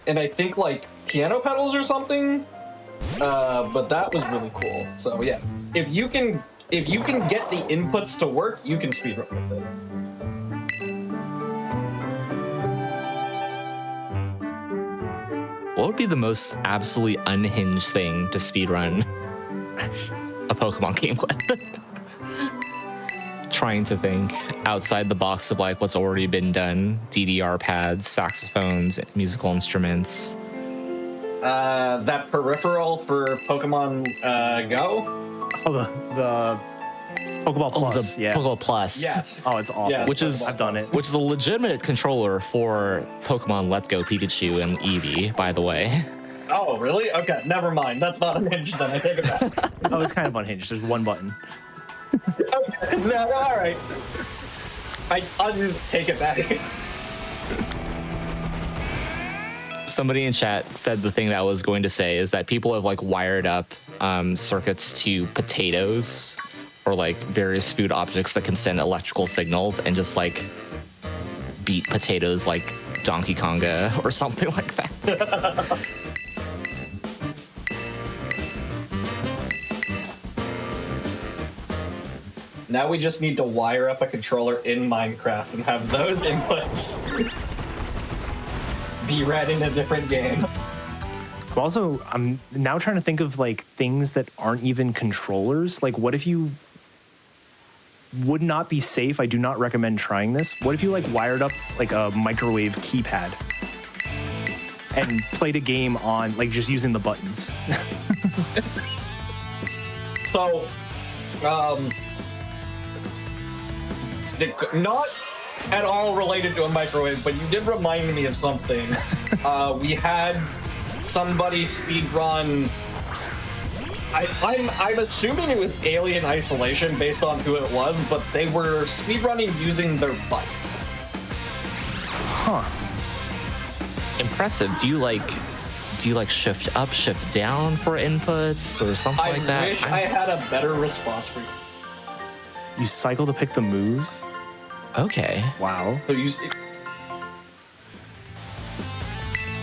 And I think like piano pedals or something. But that was really cool. So yeah, if you can get the inputs to work, you can speedrun with it. be the most absolutely unhinged thing to speedrun a Pokemon game with? Trying to think outside the box of like what's already been done. DDR pads, saxophones, musical instruments. That peripheral for Pokemon Go? Oh, the Pokeball Plus. The yeah. Pokeball Plus. Yes. Oh, it's awful. Yeah, I've done it. Which is a legitimate controller for Pokemon Let's Go Pikachu and Eevee, by the way. Oh, really? Okay, never mind. That's not unhinged then. I take it back. Oh, it's kind of unhinged. There's one button. Okay, no, all right. I take it back. Somebody in chat said the thing that I was going to say is that people have like wired up circuits to potatoes or like various food objects that can send electrical signals and just like beat potatoes like Donkey Konga or something like that. Now we just need to wire up a controller in Minecraft and have those inputs be read in a different game. Also, I'm now trying to think of like things that aren't even controllers. Like, what if you would not be safe? I do not recommend trying this. What if you like wired up like a microwave keypad and played a game on like just using the buttons? So, not at all related to a microwave, but you did remind me of something. We had somebody speedrun. I'm assuming it was Alien Isolation based on who it was, but they were speedrunning using their bike. Huh. Impressive. Do you like shift up, shift down for inputs or something like that? I wish I had a better response for you. You cycle to pick the moves? Okay. Wow. So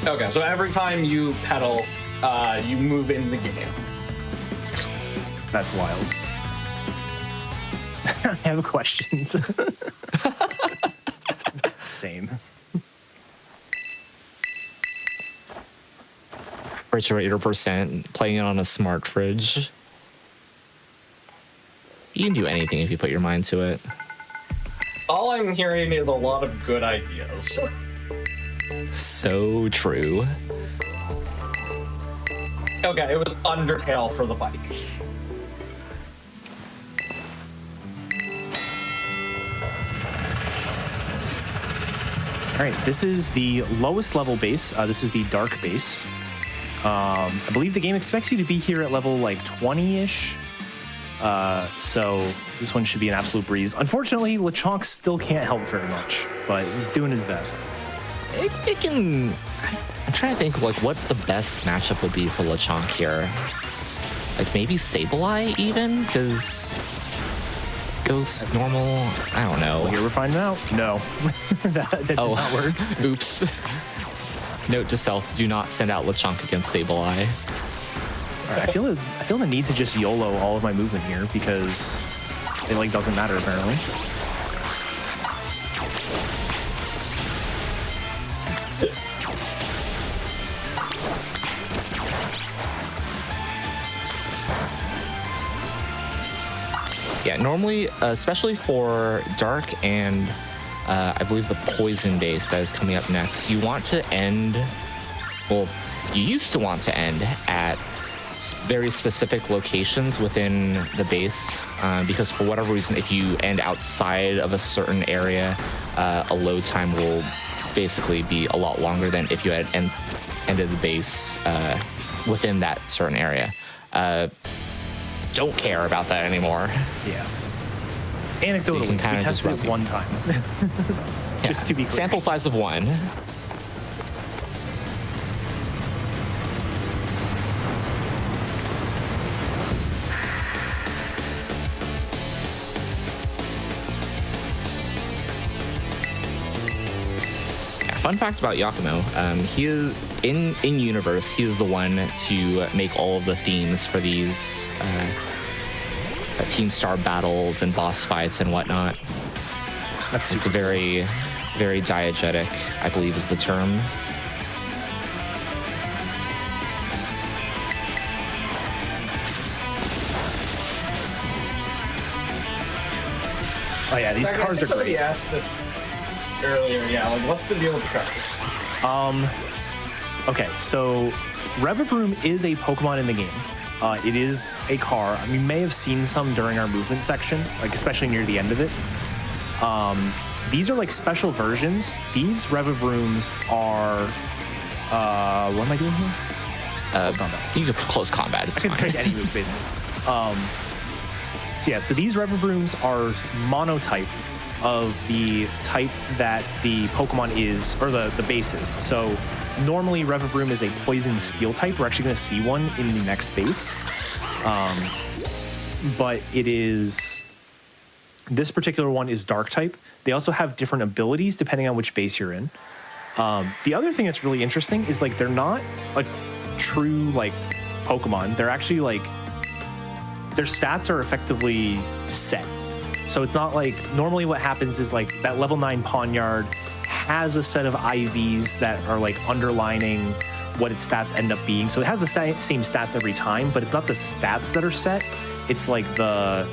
okay, so every time you pedal, you move in the game. That's wild. I have questions. Same. Refrigerator percent, playing it on a smart fridge. You can do anything if you put your mind to it. All I'm hearing is a lot of good ideas. So true. Okay, it was Undertale for the bike. All right, this is the lowest level base. This is the dark base. I believe the game expects you to be here at level like 20-ish. So this one should be an absolute breeze. Unfortunately, Lechonk still can't help very much, but he's doing his best. It can. I'm trying to think like what the best matchup would be for Lechonk here. Like maybe Sableye even, because goes normal. I don't know. Well, here we're finding out. No, that did not work. Oops. Note to self: do not send out Lechonk against Sableye. All right, I feel the need to just YOLO all of my movement here because it like doesn't matter apparently. Yeah, normally, especially for Dark and I believe the Poison base that is coming up next, you want to end, well, you used to want to end at very specific locations within the base because for whatever reason, if you end outside of a certain area, a load time will basically be a lot longer than if you had ended the base within that certain area. Don't care about that anymore. Yeah. Anecdotally, we tested it one time. Just to be clear. Sample size of one. Fun fact about Yakumo, he is in universe. He is the one to make all of the themes for these Team Star battles and boss fights and whatnot. It's a very, very diegetic, I believe is the term. Oh yeah, these cars are Somebody great. asked this earlier. Yeah, like what's the deal with the cars? Okay, so Revavroom is a Pokemon in the game. It is a car. We may have seen some during our movement section, like especially near the end of it. These are like special versions. These Revavrooms are. What am I doing here? Close combat. You can close combat. It's I can fine. pick any move basically. So these Revavrooms are monotype of the type that the Pokemon is, or the base is. So normally Revavroom is a poison steel type. We're actually going to see one in the next base. But it is, this particular one is dark type. They also have different abilities depending on which base you're in. The other thing that's really interesting is like they're not a true like Pokemon. They're actually like, their stats are effectively set. So it's not like, normally what happens is like that level 9 Pawniard has a set of IVs that are like underlining what its stats end up being. So it has the same stats every time, but it's not the stats that are set. It's like the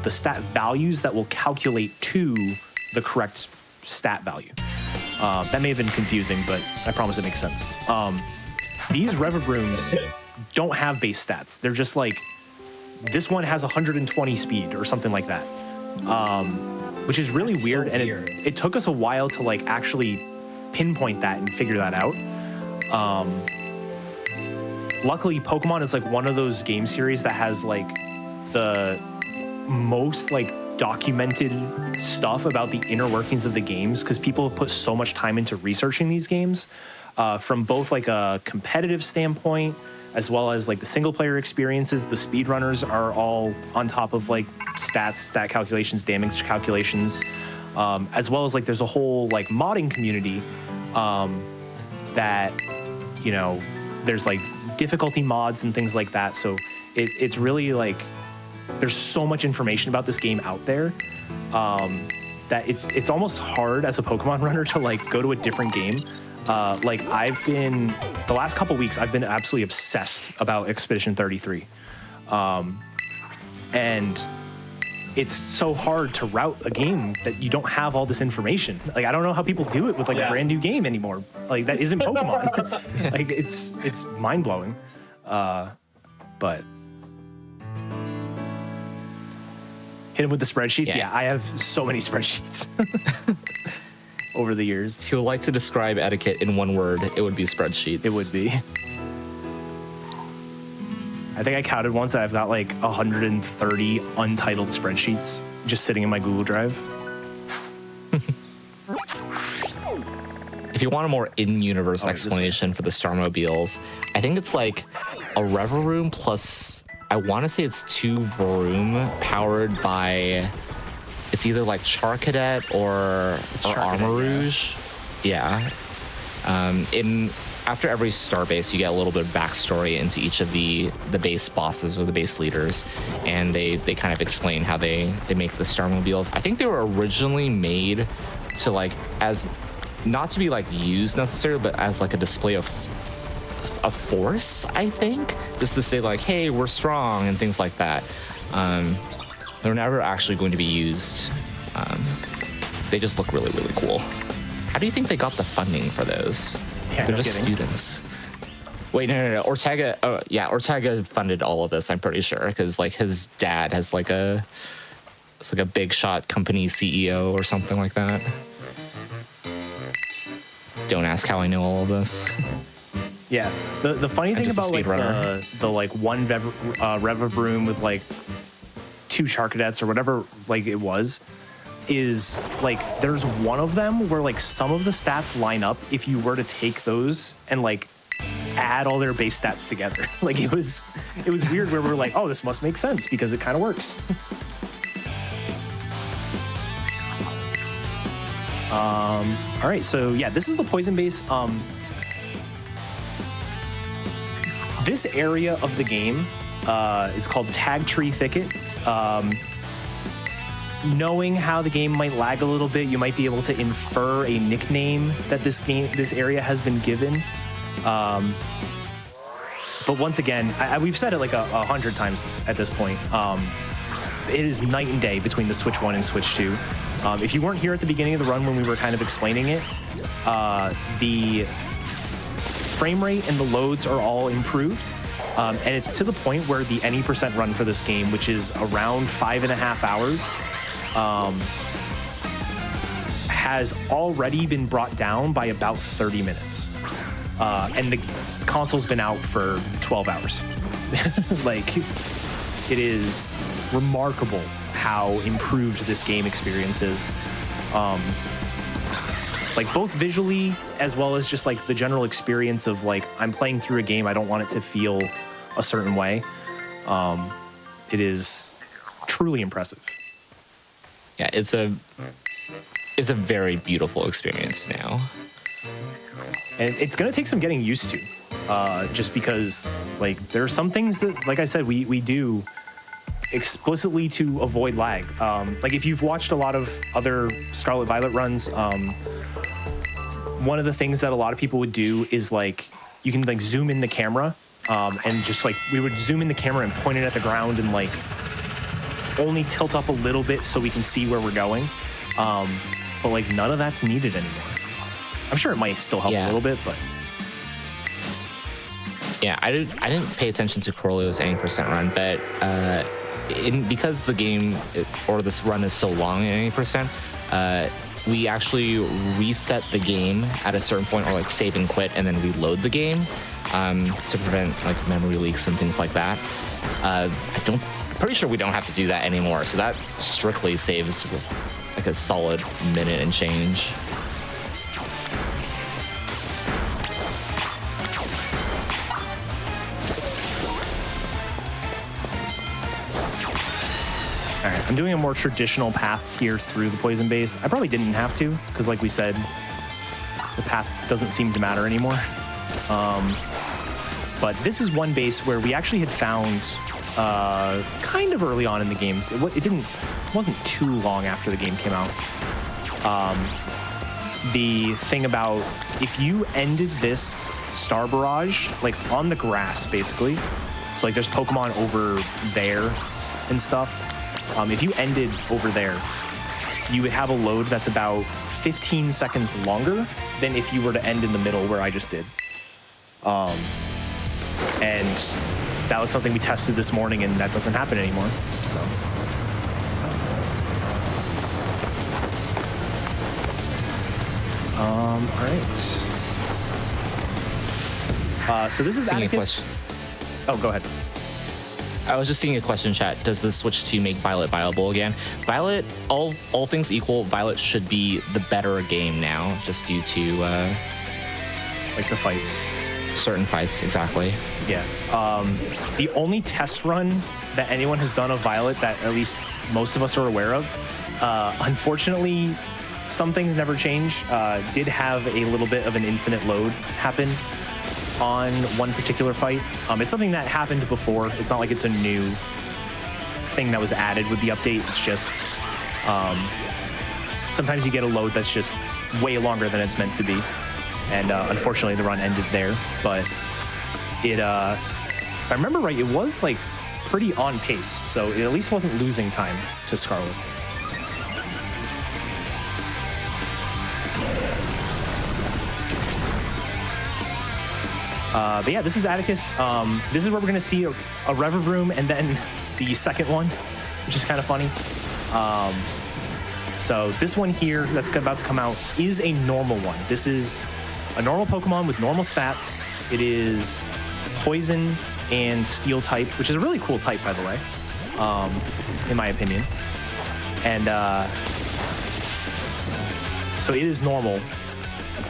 stat values that will calculate to the correct stat value. That may have been confusing, but I promise it makes sense. These Revavrooms don't have base stats. They're just like, this one has 120 speed or something like that. Which is really weird. So and weird. It took us a while to like actually pinpoint that and figure that out. Luckily, Pokemon is like one of those game series that has like the most like documented stuff about the inner workings of the games, because people have put so much time into researching these games from both like a competitive standpoint as well as like the single player experiences. The speedrunners are all on top of like stats, stat calculations, damage calculations, as well as like there's a whole like modding community that, you know, there's like difficulty mods and things like that. So it's really like, there's so much information about this game out there that it's almost hard as a Pokemon runner to like go to a different game. Like I've been, the last couple weeks, I've been absolutely obsessed about Expedition 33. And it's so hard to route a game that you don't have all this information. Like, I don't know how people do it with like a brand new game anymore. Like that isn't Pokemon. Like it's mind blowing. But hit him with the spreadsheets. Yeah, I have so many spreadsheets over the years. If you would like to describe etiquette in one word, it would be spreadsheets. It would be. I think I counted once that I've got like 130 untitled spreadsheets just sitting in my Google Drive. If you want a more in-universe explanation for the Starmobiles, I think it's like a Revavroom plus, I want to say it's 2 Vroom powered by, it's either like Charcadet or Armarouge. Yeah. After every starbase, you get a little bit of backstory into each of the base bosses or the base leaders, and they kind of explain how they make the Starmobiles. I think they were originally made to like, as not to be like used necessarily, but as like a display of force, I think, just to say like, hey, we're strong and things like that. They're never actually going to be used. They just look really, really cool. How do you think they got the funding for those? Yeah, They're no just kidding. students. Wait, no. Ortega, Ortega funded all of this, I'm pretty sure, because like his dad has like it's like a big shot company CEO or something like that. Don't ask how I know all of this. Yeah, the funny thing just a about like speedrunner. the like one Revavroom with like 2 Charcadets or whatever like it was, is like there's one of them where like some of the stats line up if you were to take those and like add all their base stats together. Like it was weird where we're like, oh, this must make sense because it kind of works. All right, so yeah, this is the poison base. This area of the game is called Tag Tree Thicket. Knowing how the game might lag a little bit, you might be able to infer a nickname that this area has been given. But once again, we've said it like 100 times at this point. it is night and day between the Switch 1 and Switch 2. If you weren't here at the beginning of the run when we were kind of explaining it, the frame rate and the loads are all improved. And it's to the point where the any percent run for this game, which is around 5.5 hours, has already been brought down by about 30 minutes. And the console's been out for 12 hours. Like, it is remarkable how improved this game experience is. Like, both visually as well as just like the general experience of like, I'm playing through a game, I don't want it to feel a certain way. It is truly impressive. Yeah, it's a very beautiful experience now. And it's going to take some getting used to, just because like there are some things that, like I said, we do explicitly to avoid lag. Like if you've watched a lot of other Scarlet Violet runs, one of the things that a lot of people would do is like, you can like zoom in the camera, and just like, we would zoom in the camera and point it at the ground and like only tilt up a little bit so we can see where we're going. But like none of that's needed anymore. I'm sure it might still help a little bit, but yeah, I didn't pay attention to Corleo's 80% run, but because the game or this run is so long in 80%, we actually reset the game at a certain point, or like save and quit and then reload the game to prevent like memory leaks and things like that. I'm pretty sure we don't have to do that anymore, so that strictly saves like a solid minute and change. all right, I'm doing a more traditional path here through the poison base. I probably didn't have to, because like we said, the path doesn't seem to matter anymore. But this is one base where we actually had found kind of early on in the games. It wasn't too long after the game came out. The thing about if you ended this Star Barrage like on the grass, basically, so like there's Pokemon over there and stuff. If you ended over there, you would have a load that's about 15 seconds longer than if you were to end in the middle where I just did. And that was something we tested this morning, and that doesn't happen anymore. So. All right. So this is EDDAKAT. Oh, go ahead. I was just seeing a question chat. Does the Switch 2 make Violet viable again? Violet, all things equal, Violet should be the better game now, just due to like the fights. Certain fights, exactly. Yeah. The only test run that anyone has done of Violet that at least most of us are aware of, unfortunately, some things never change, did have a little bit of an infinite load happen on one particular fight. It's something that happened before. It's not like it's a new thing that was added with the update. It's just sometimes you get a load that's just way longer than it's meant to be. And unfortunately, the run ended there. But it, if I remember right, it was like pretty on pace. So it at least wasn't losing time to Scarlet. But yeah, this is EDDAKAT. This is where we're going to see a Reverb Room and then the second one, which is kind of funny. So this one here that's about to come out is a normal one. This is a normal Pokemon with normal stats. It is Poison and Steel type, which is a really cool type, by the way, in my opinion. And so it is normal.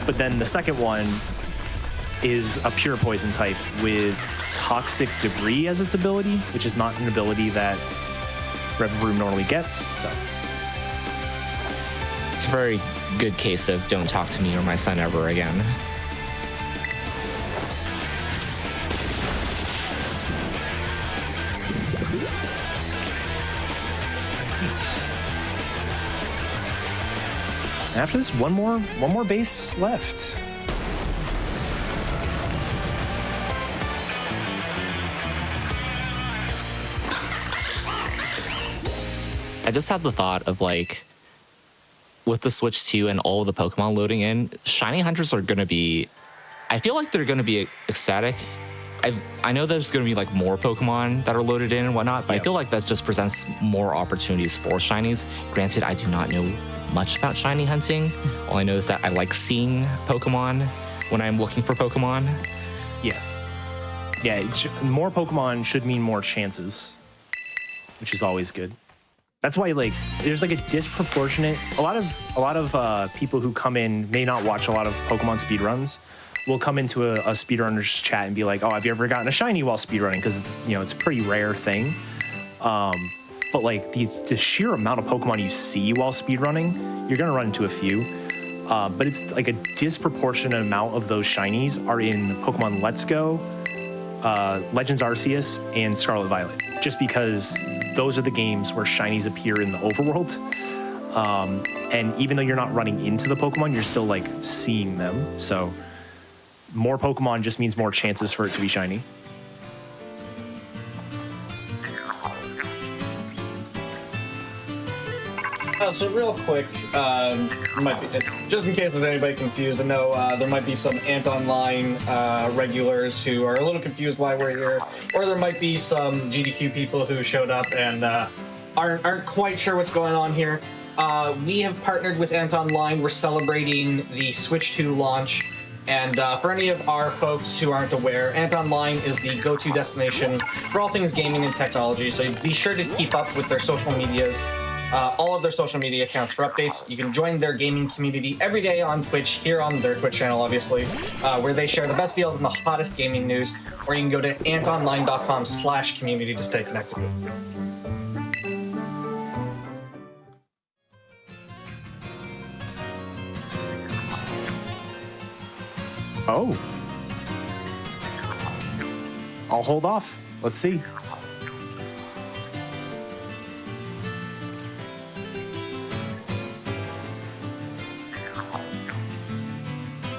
But then the second one is a pure poison type with Toxic Debris as its ability, which is not an ability that Reverb normally gets. So it's a very good case of don't talk to me or my son ever again. After this, one more base left. just had the thought of like, with the Switch 2 and all of the Pokemon loading in, shiny hunters are going to be, I feel like they're going to be ecstatic. I know there's going to be like more Pokemon that are loaded in and whatnot, but I feel like that just presents more opportunities for shinies. Granted, I do not know much about shiny hunting. All I know is that I like seeing Pokemon when I'm looking for Pokemon. Yes. Yeah, more Pokemon should mean more chances, which is always good. That's why like there's like a disproportionate. A lot of people who come in may not watch a lot of Pokemon speedruns. Will come into a speedrunner's chat and be like, "Oh, have you ever gotten a shiny while speedrunning?" Because it's it's a pretty rare thing. But like the sheer amount of Pokemon you see while speedrunning, you're gonna run into a few. But it's like a disproportionate amount of those shinies are in Pokemon Let's Go, Legends Arceus, and Scarlet Violet. Just because those are the games where shinies appear in the overworld. And even though you're not running into the Pokemon, you're still like seeing them. So more Pokemon just means more chances for it to be shiny. So real quick, might be, just in case there's anybody confused, I know there might be some Ant Online regulars who are a little confused why we're here, or there might be some GDQ people who showed up and aren't quite sure what's going on here. We have partnered with Ant Online. We're celebrating the Switch 2 launch. And for any of our folks who aren't aware, Ant Online is the go-to destination for all things gaming and technology. So be sure to keep up with their social medias, all of their social media accounts for updates. You can join their gaming community every day on Twitch, here on their Twitch channel, obviously, where they share the best deals and the hottest gaming news. Or you can go to antonline.com/community to stay connected. Oh. I'll hold off. Let's see.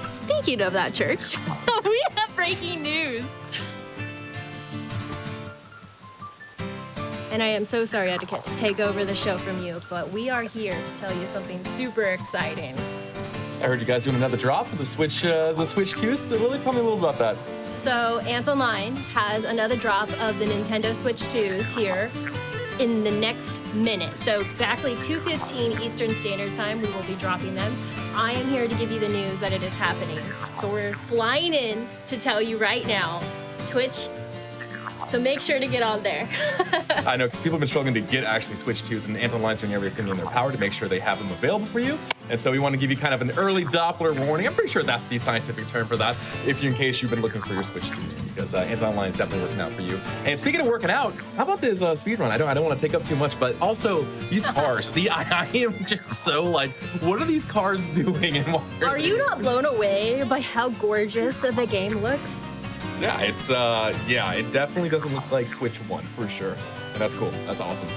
Speaking of that, Church, we have breaking news. And I am so sorry, EDDAKAT, to take over the show from you, but we are here to tell you something super exciting. I heard you guys doing another drop for the Switch 2s. Really, tell me a little about that. So Ant Online has another drop of the Nintendo Switch 2s here in the next minute. So exactly 2:15 Eastern Standard Time, we will be dropping them. I am here to give you the news that it is happening. So we're flying in to tell you right now, Twitch. So make sure to get on there. I know, because people have been struggling to get actually Switch 2s, and Ant Online's doing everything in their power to make sure they have them available for you. And so we want to give you kind of an early Doppler warning. I'm pretty sure that's the scientific term for that, in case you've been looking for your Switch 2s, because Ant Online is definitely working out for you. And speaking of working out, how about this speed run? I don't want to take up too much, but also these cars. I am just so like, what are these cars doing? And why are you not blown away by how gorgeous the game looks? Yeah, it's it definitely doesn't look like Switch 1 for sure. And that's cool. That's awesome.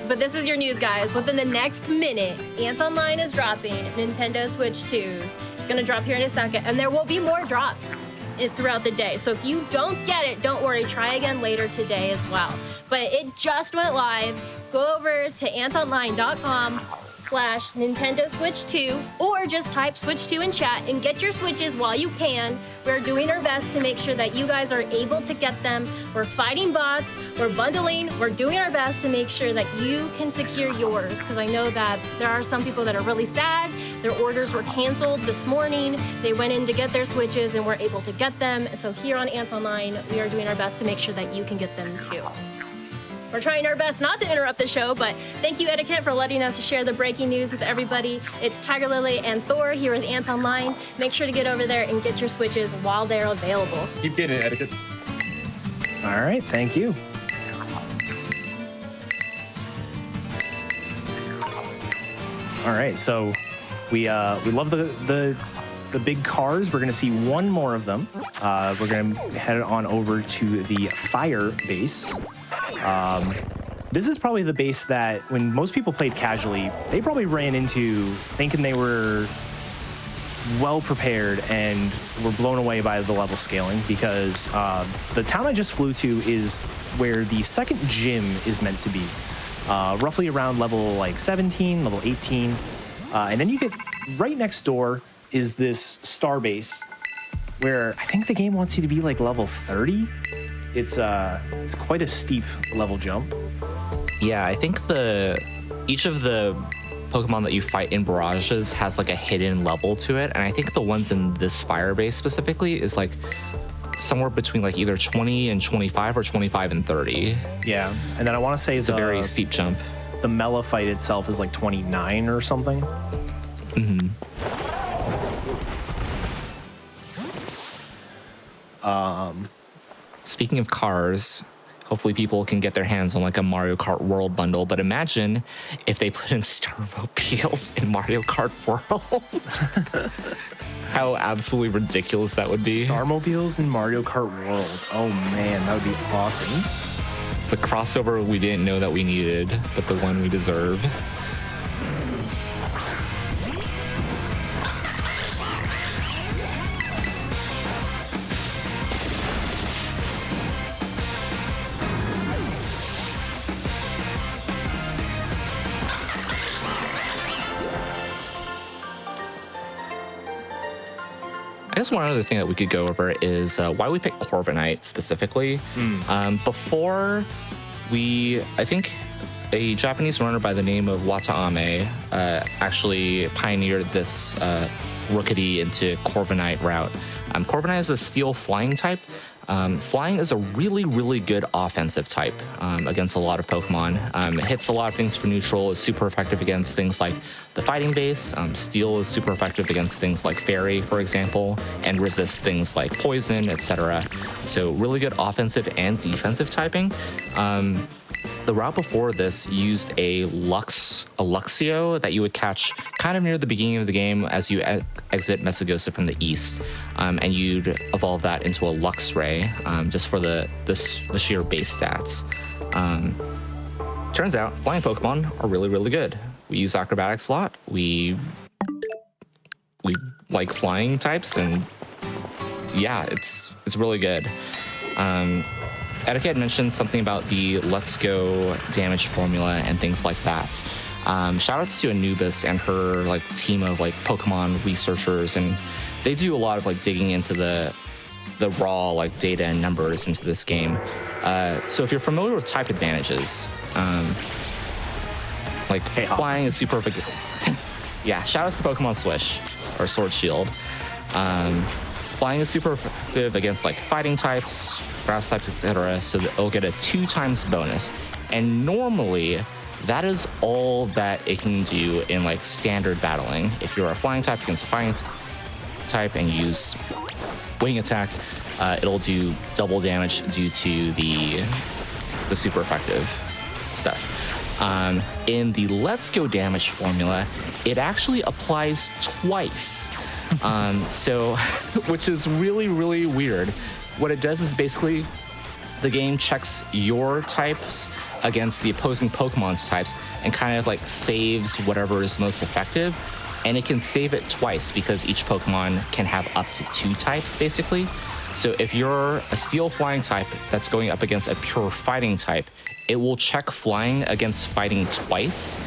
But this is your news, guys. Within the next minute, Ant Online is dropping Nintendo Switch 2s. It's gonna drop here in a second, and there will be more drops throughout the day. So if you don't get it, don't worry, try again later today as well. But it just went live. Go over to antonline.com/Nintendo Switch 2, or just type Switch 2 in chat and get your Switches while you can. We're doing our best to make sure that you guys are able to get them. We're fighting bots, we're bundling, we're doing our best to make sure that you can secure yours, because I know that there are some people that are really sad. Their orders were canceled this morning. They went in to get their Switches and were able to get them. So here on Ant Online, we are doing our best to make sure that you can get them too. We're trying our best not to interrupt the show, but thank you, EDDAKAT, for letting us share the breaking news with everybody. It's Tygarlily and Thor here with Ant Online. Make sure to get over there and get your Switches while they're available. Keep getting it, EDDAKAT. All right, thank you. All right, so we love the big cars. We're gonna see one more of them. We're gonna head on over to the fire base. This is probably the base that when most people played casually, they probably ran into thinking they were well prepared and were blown away by the level scaling, because the town I just flew to is where the second gym is meant to be. roughly around level like 17, level 18. And then you get right next door is this star base where I think the game wants you to be like level 30. It's quite a steep level jump. Yeah, I think each of the Pokemon that you fight in barrages has like a hidden level to it, and I think the ones in this fire base specifically is like somewhere between like either 20 and 25 or 25 and 30. Yeah, and then I want to say it's a very steep jump. The Mela fight itself is like 29 or something. Mm-hmm. Speaking of cars, hopefully people can get their hands on like a Mario Kart World bundle, but imagine if they put in Starmobiles in Mario Kart World. How absolutely ridiculous that would be. Starmobiles in Mario Kart World. Oh man, that would be awesome. It's the crossover we didn't know that we needed, but the one we deserve. I guess one other thing that we could go over is why we picked Corviknight specifically. Before I think a Japanese runner by the name of Wataame actually pioneered this Rookity into Corviknight route. Corviknight is a steel flying type. Flying is a really, really good offensive type against a lot of Pokemon. It hits a lot of things for neutral, is super effective against things like the fighting base. Steel is super effective against things like Fairy, for example, and resists things like poison, etc. So really good offensive and defensive typing. The route before this used a Luxio that you would catch kind of near the beginning of the game as you exit Mesagosa from the east, and you'd evolve that into a Luxray just for the sheer base stats. Turns out flying Pokemon are really, really good. We use acrobatics a lot. We like flying types, and yeah, it's really good. EDDAKAT had mentioned something about the Let's Go damage formula and things like that. Shout outs to Anubis and her like team of like Pokemon researchers, and they do a lot of like digging into the raw like data and numbers into this game. So if you're familiar with type advantages, like flying is super effective. Yeah, shout outs to Pokemon Swish or Sword Shield. Flying is super effective against like fighting types, grass types, etc. So that it'll get a 2 times bonus. And normally that is all that it can do in like standard battling. If you're a flying type against a fighting type and use wing attack, it'll do double damage due to the super effective stuff. In the Let's Go damage formula, it actually applies twice. So, which is really, really weird. What it does is basically the game checks your types against the opposing Pokemon's types and kind of like saves whatever is most effective. And it can save it twice because each Pokemon can have up to 2 types basically. So if you're a steel flying type that's going up against a pure fighting type, it will check flying against fighting twice,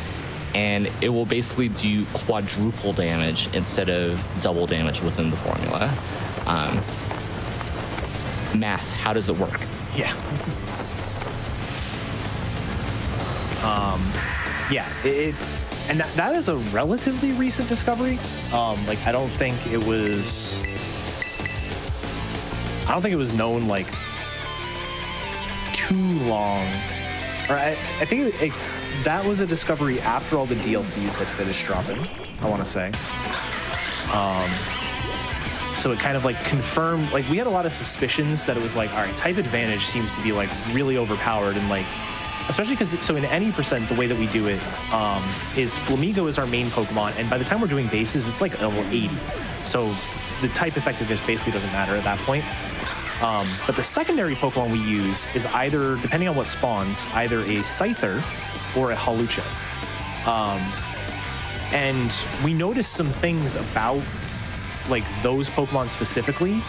and it will basically do quadruple damage instead of double damage within the formula. Math, how does it work? Yeah. It's and that is a relatively recent discovery. Like I don't think it was known like too long, or I think that was a discovery after all the DLCs had finished dropping, I want to say. So it kind of like confirmed, like we had a lot of suspicions that it was like, all right, type advantage seems to be like really overpowered, and like, especially because, so in any percent, the way that we do it is Flamigo is our main Pokemon, and by the time we're doing bases, it's like level 80. So the type effectiveness basically doesn't matter at that point. But the secondary Pokemon we use is either, depending on what spawns, either a Scyther or a Hawlucha. And we noticed some things about like those Pokemon specifically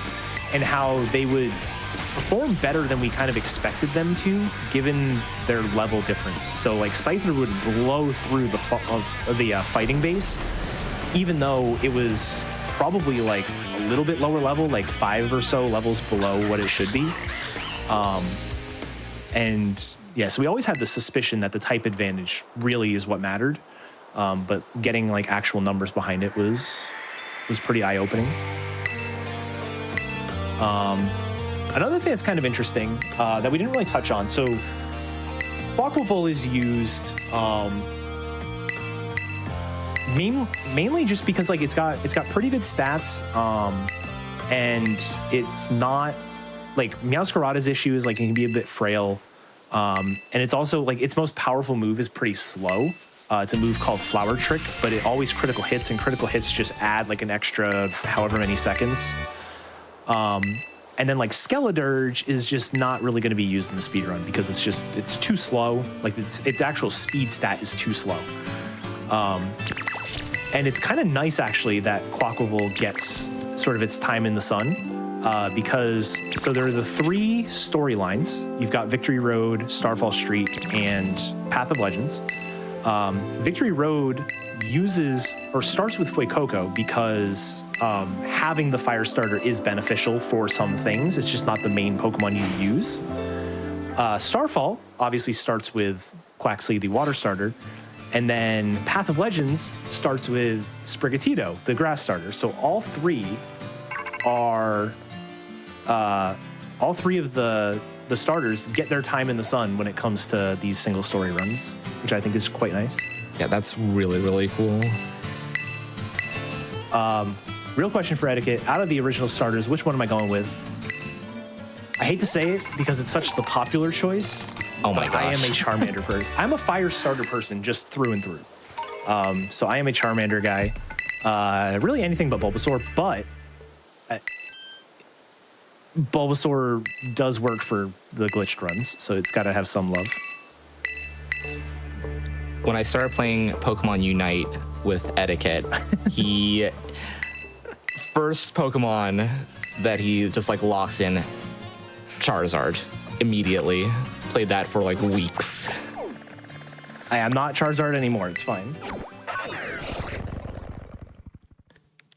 and how they would perform better than we kind of expected them to, given their level difference. So like Scyther would blow through the fighting base, even though it was probably like a little bit lower level, like 5 or so levels below what it should be. And yeah, so we always had the suspicion that the type advantage really is what mattered. But getting like actual numbers behind it was pretty eye-opening. Another thing that's kind of interesting that we didn't really touch on. So Quaquaval is used mainly just because like it's got pretty good stats, and it's not like Meowscarada's issue is like it can be a bit frail, and it's also like its most powerful move is pretty slow. It's a move called Flower Trick, but it always critical hits, and critical hits just add like an extra however many seconds. And then like Skeledirge is just not really going to be used in the speedrun because it's too slow. Like its actual speed stat is too slow. And it's kind of nice actually that Quaquaval gets sort of its time in the sun, because so there are the 3 storylines. You've got Victory Road, Starfall Street, and Path of Legends. Victory Road starts with Fuecoco because having the fire starter is beneficial for some things. It's just not the main Pokemon you use. Starfall obviously starts with Quaxly, the water starter, and then Path of Legends starts with Sprigatito, the grass starter. So all three of the starters get their time in the sun when it comes to these single story runs, which I think is quite nice. Yeah, that's really, really cool. Real question for EDDAKAT. Out of the original starters, which one am I going with? I hate to say it because it's such the popular choice. Oh my gosh. I am a Charmander person. I'm a fire starter person just through and through. So I am a Charmander guy. Really anything but Bulbasaur, but Bulbasaur does work for the glitched runs, so it's got to have some love. When I started playing Pokemon Unite with EDDAKAT, he first Pokemon that he just like locks in, Charizard, immediately. Played that for like weeks. I am not Charizard anymore, it's fine.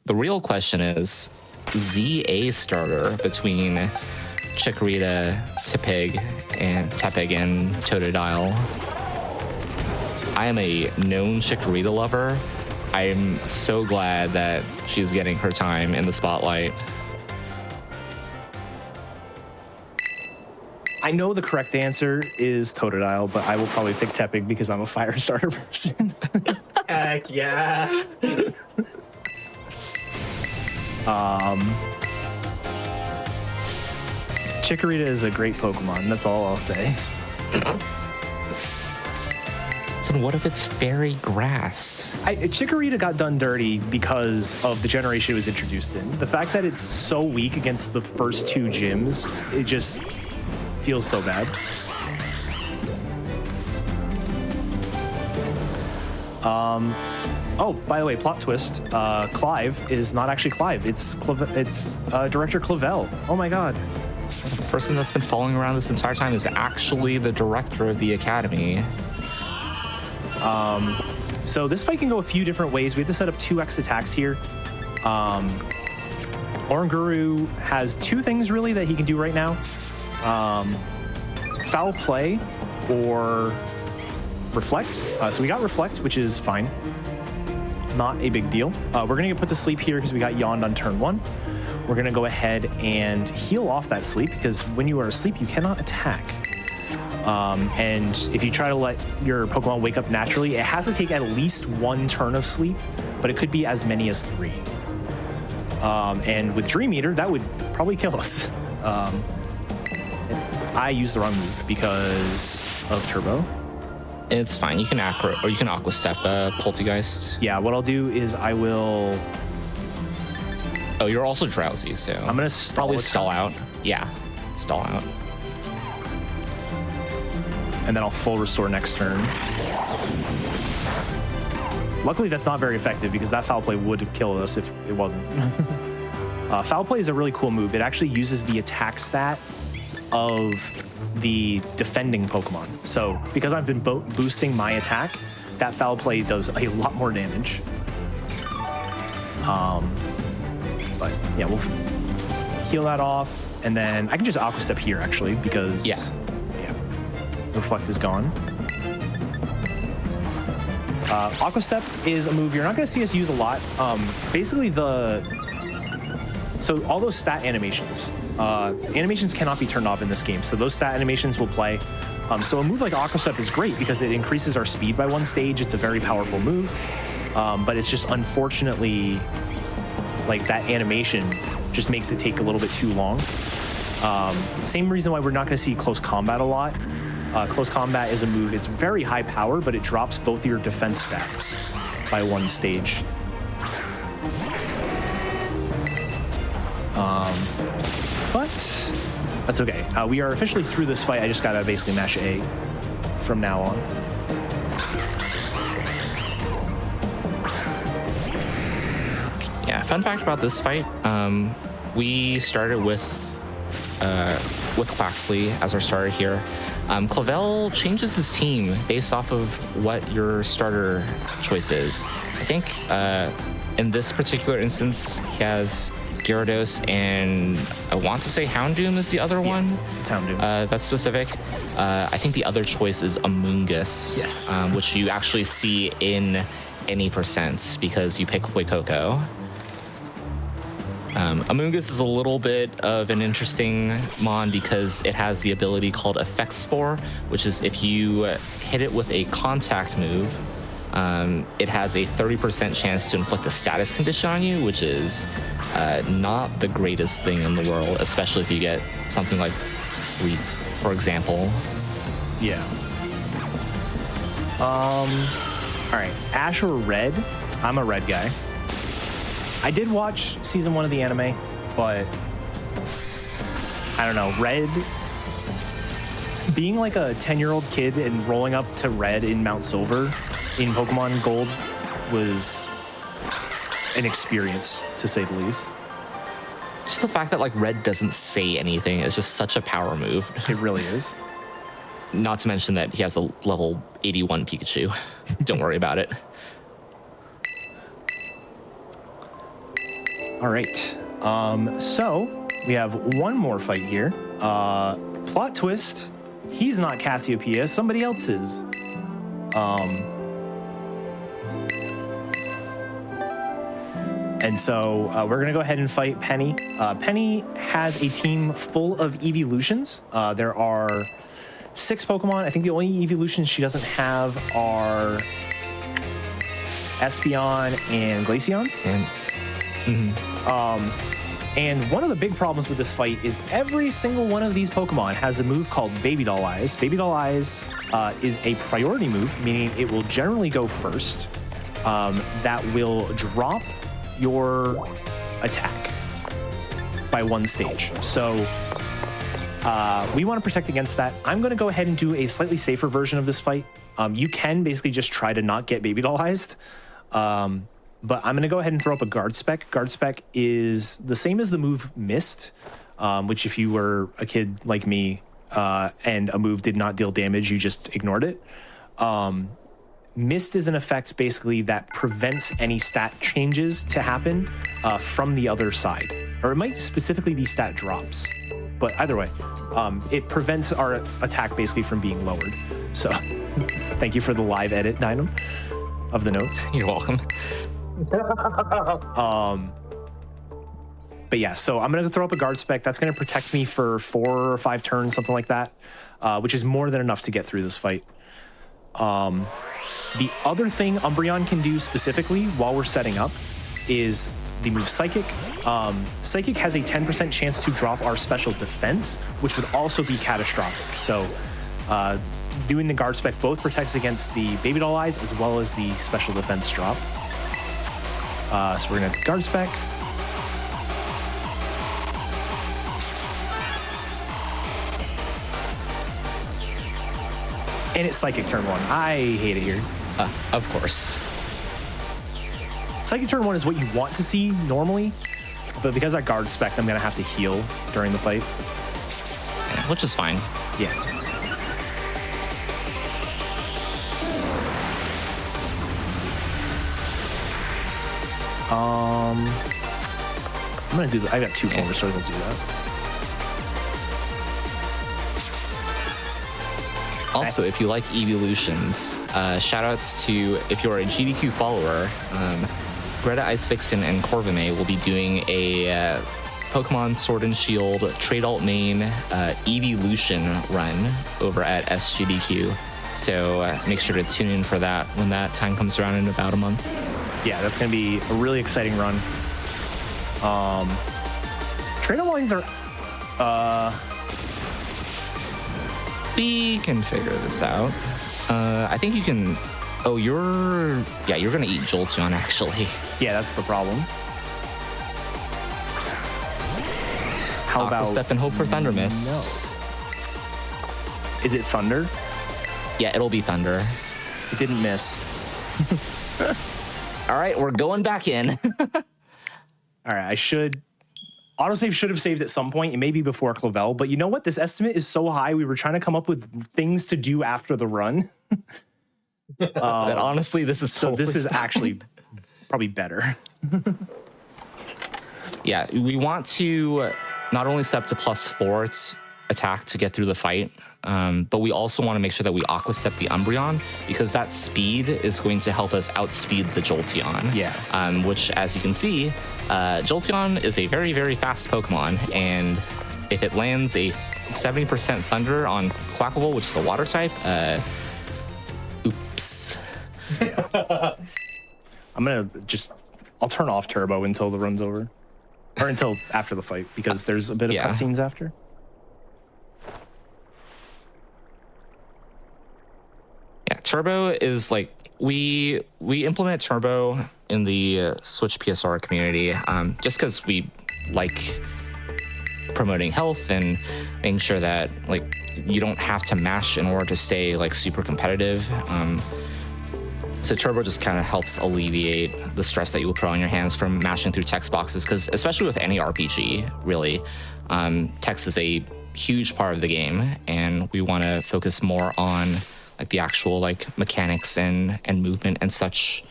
The real question is, ZA starter between Chikorita, Tepig, and Totodile. I am a known Chikorita lover. I'm so glad that she's getting her time in the spotlight. I know the correct answer is Totodile, but I will probably pick Tepig because I'm a fire starter person. Heck yeah. Chikorita is a great Pokemon, that's all I'll say. So what if it's fairy grass? Chikorita got done dirty because of the generation it was introduced in. The fact that it's so weak against the first 2 gyms, it just feels so bad. Oh, by the way, plot twist. Clive is not actually Clive. It's Director Clavel. Oh my god. The person that's been following around this entire time is actually the director of the academy. So this fight can go a few different ways. We have to set up 2x attacks here. Oranguru has 2 things really that he can do right now. Foul Play or Reflect. So we got Reflect, which is fine. Not a big deal. We're gonna get put to sleep here because we got yawned on turn 1. We're gonna go ahead and heal off that sleep because when you are asleep, you cannot attack. And if you try to let your Pokemon wake up naturally, it has to take at least 1 turn of sleep, but it could be as many as 3. And with Dream Eater, that would probably kill us. I used the wrong move because of Turbo. It's fine. You can Aqua Step Poltergeist. Yeah, what I'll do is I will... Oh, you're also drowsy, so... I'm going to probably stall out. Yeah, stall out. And then I'll full restore next turn. Luckily, that's not very effective because that Foul Play would have killed us if it wasn't. Foul Play is a really cool move. It actually uses the attack stat of the defending Pokemon. So because I've been boosting my attack, that foul play does a lot more damage. But yeah, we'll heal that off, and then I can just Aqua Step here actually because yeah, Reflect is gone. Aqua Step is a move you're not going to see us use a lot. Basically, so all those stat animations cannot be turned off in this game. So those stat animations will play. So a move like Aqua Step is great because it increases our speed by 1 stage. It's a very powerful move, but it's just unfortunately like that animation just makes it take a little bit too long. Same reason why we're not going to see Close Combat a lot. Close Combat is a move, it's very high power, but it drops both your defense stats by 1 stage. But that's okay. We are officially through this fight. I just gotta basically mash A from now on. Yeah, fun fact about this fight, we started with Quaxley as our starter here. Clavel changes his team based off of what your starter choice is. I think in this particular instance, he has Gyarados and I want to say Houndoom is the other one. It's Houndoom. That's specific. I think the other choice is Amoonguss, yes. Which you actually see in any percents because you pick Fuecoco. Amoonguss is a little bit of an interesting mon because it has the ability called Effect Spore, which is if you hit it with a contact move, it has a 30% chance to inflict a status condition on you, which is not the greatest thing in the world, especially if you get something like Sleep, for example. Yeah. All right, Ash or Red? I'm a Red guy. I did watch season 1 of the anime, but I don't know, Red, being like a 10-year-old kid and rolling up to Red in Mount Silver in Pokemon Gold was an experience, to say the least. Just the fact that like Red doesn't say anything is just such a power move. It really is. Not to mention that he has a level 81 Pikachu. Don't worry about it. All right, so we have one more fight here. Plot twist, he's not Cassiopeia, somebody else is. And so we're gonna go ahead and fight Penny. Penny has a team full of evolutions. There are 6 Pokemon. I think the only evolutions she doesn't have are Espeon and Glaceon. And one of the big problems with this fight is every single one of these Pokemon has a move called Baby Doll Eyes. Baby Doll Eyes is a priority move, meaning it will generally go first. That will drop your attack by 1 stage. So we want to protect against that. I'm going to go ahead and do a slightly safer version of this fight. You can basically just try to not get Baby Doll Eyes. But I'm going to go ahead and throw up a Guard Spec. Guard Spec is the same as the move Mist, which if you were a kid like me and a move did not deal damage, you just ignored it. Mist is an effect basically that prevents any stat changes to happen from the other side. Or it might specifically be stat drops. But either way, it prevents our attack basically from being lowered. So thank you for the live edit, Dynam, of the notes. You're welcome. But yeah, so I'm gonna throw up a Guard Spec. That's gonna protect me for 4 or 5 turns, something like that, which is more than enough to get through this fight. The other thing Umbreon can do specifically while we're setting up is the move Psychic. Psychic has a 10% chance to drop our special defense, which would also be catastrophic. So doing the Guard Spec both protects against the Baby Doll Eyes as well as the special defense drop. So we're gonna have the Guard Spec. And it's Psychic turn 1. I hate it here. Of course. Psychic turn 1 is what you want to see normally, but because I Guard Spec, I'm gonna have to heal during the fight. which is fine. Yeah. I'm gonna do that. I got 2 forward stars. I'll do that. Also, if you like evolutions, shout outs to, if you're a GDQ follower, Greta Icefixen and Corvime will be doing a Pokemon Sword and Shield Trade Alt Main Evolution run over at SGDQ. So make sure to tune in for that when that time comes around in about a month. Yeah, that's going to be a really exciting run. Trade Alt lines are... We can figure this out. I think you can... Oh, you're going to eat Jolteon, actually. Yeah, that's the problem. How Aqua about... Step and hope for Thunder Miss? No. Is it Thunder? Yeah, it'll be Thunder. It didn't miss. All right, we're going back in. All right, I should... Autosave should have saved at some point. It may be before Clavel, but you know what? This estimate is so high. We were trying to come up with things to do after the run. That honestly, this is So totally this is fine. actually probably better. Yeah, we want to not only step to +4 attack to get through the fight, but we also want to make sure that we Aqua Step the Umbreon, because that speed is going to help us outspeed the Jolteon. Yeah. Which, as you can see, Jolteon is a very, very fast Pokemon, and if it lands a 70% Thunder on Quackable, which is a Water type, oops. I'll turn off Turbo until the run's over. Or until after the fight, because there's a bit of cutscenes after. Yeah, Turbo is like, we implement Turbo in the Switch PSR community just because we like promoting health and making sure that like you don't have to mash in order to stay like super competitive. So Turbo just kind of helps alleviate the stress that you will put on your hands from mashing through text boxes, because especially with any RPG, really, text is a huge part of the game, and we want to focus more on like the actual like mechanics and movement and such.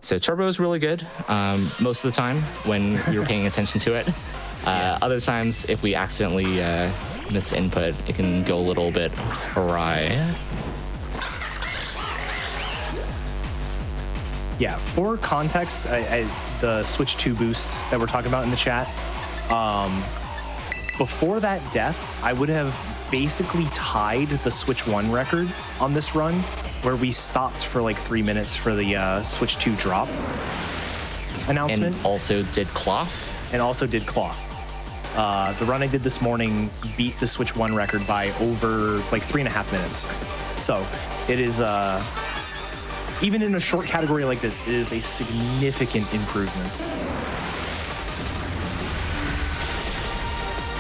So Turbo is really good most of the time when you're paying attention to it. Other times, if we accidentally miss input, it can go a little bit awry. Yeah, for context, the Switch 2 boost that we're talking about in the chat, before that death, I would have basically tied the Switch 1 record on this run, where we stopped for like 3 minutes for the Switch 2 drop announcement. And also did Cloth. And also did Cloth. The run I did this morning beat the Switch 1 record by over like 3.5 minutes. So it is... even in a short category like this, it is a significant improvement.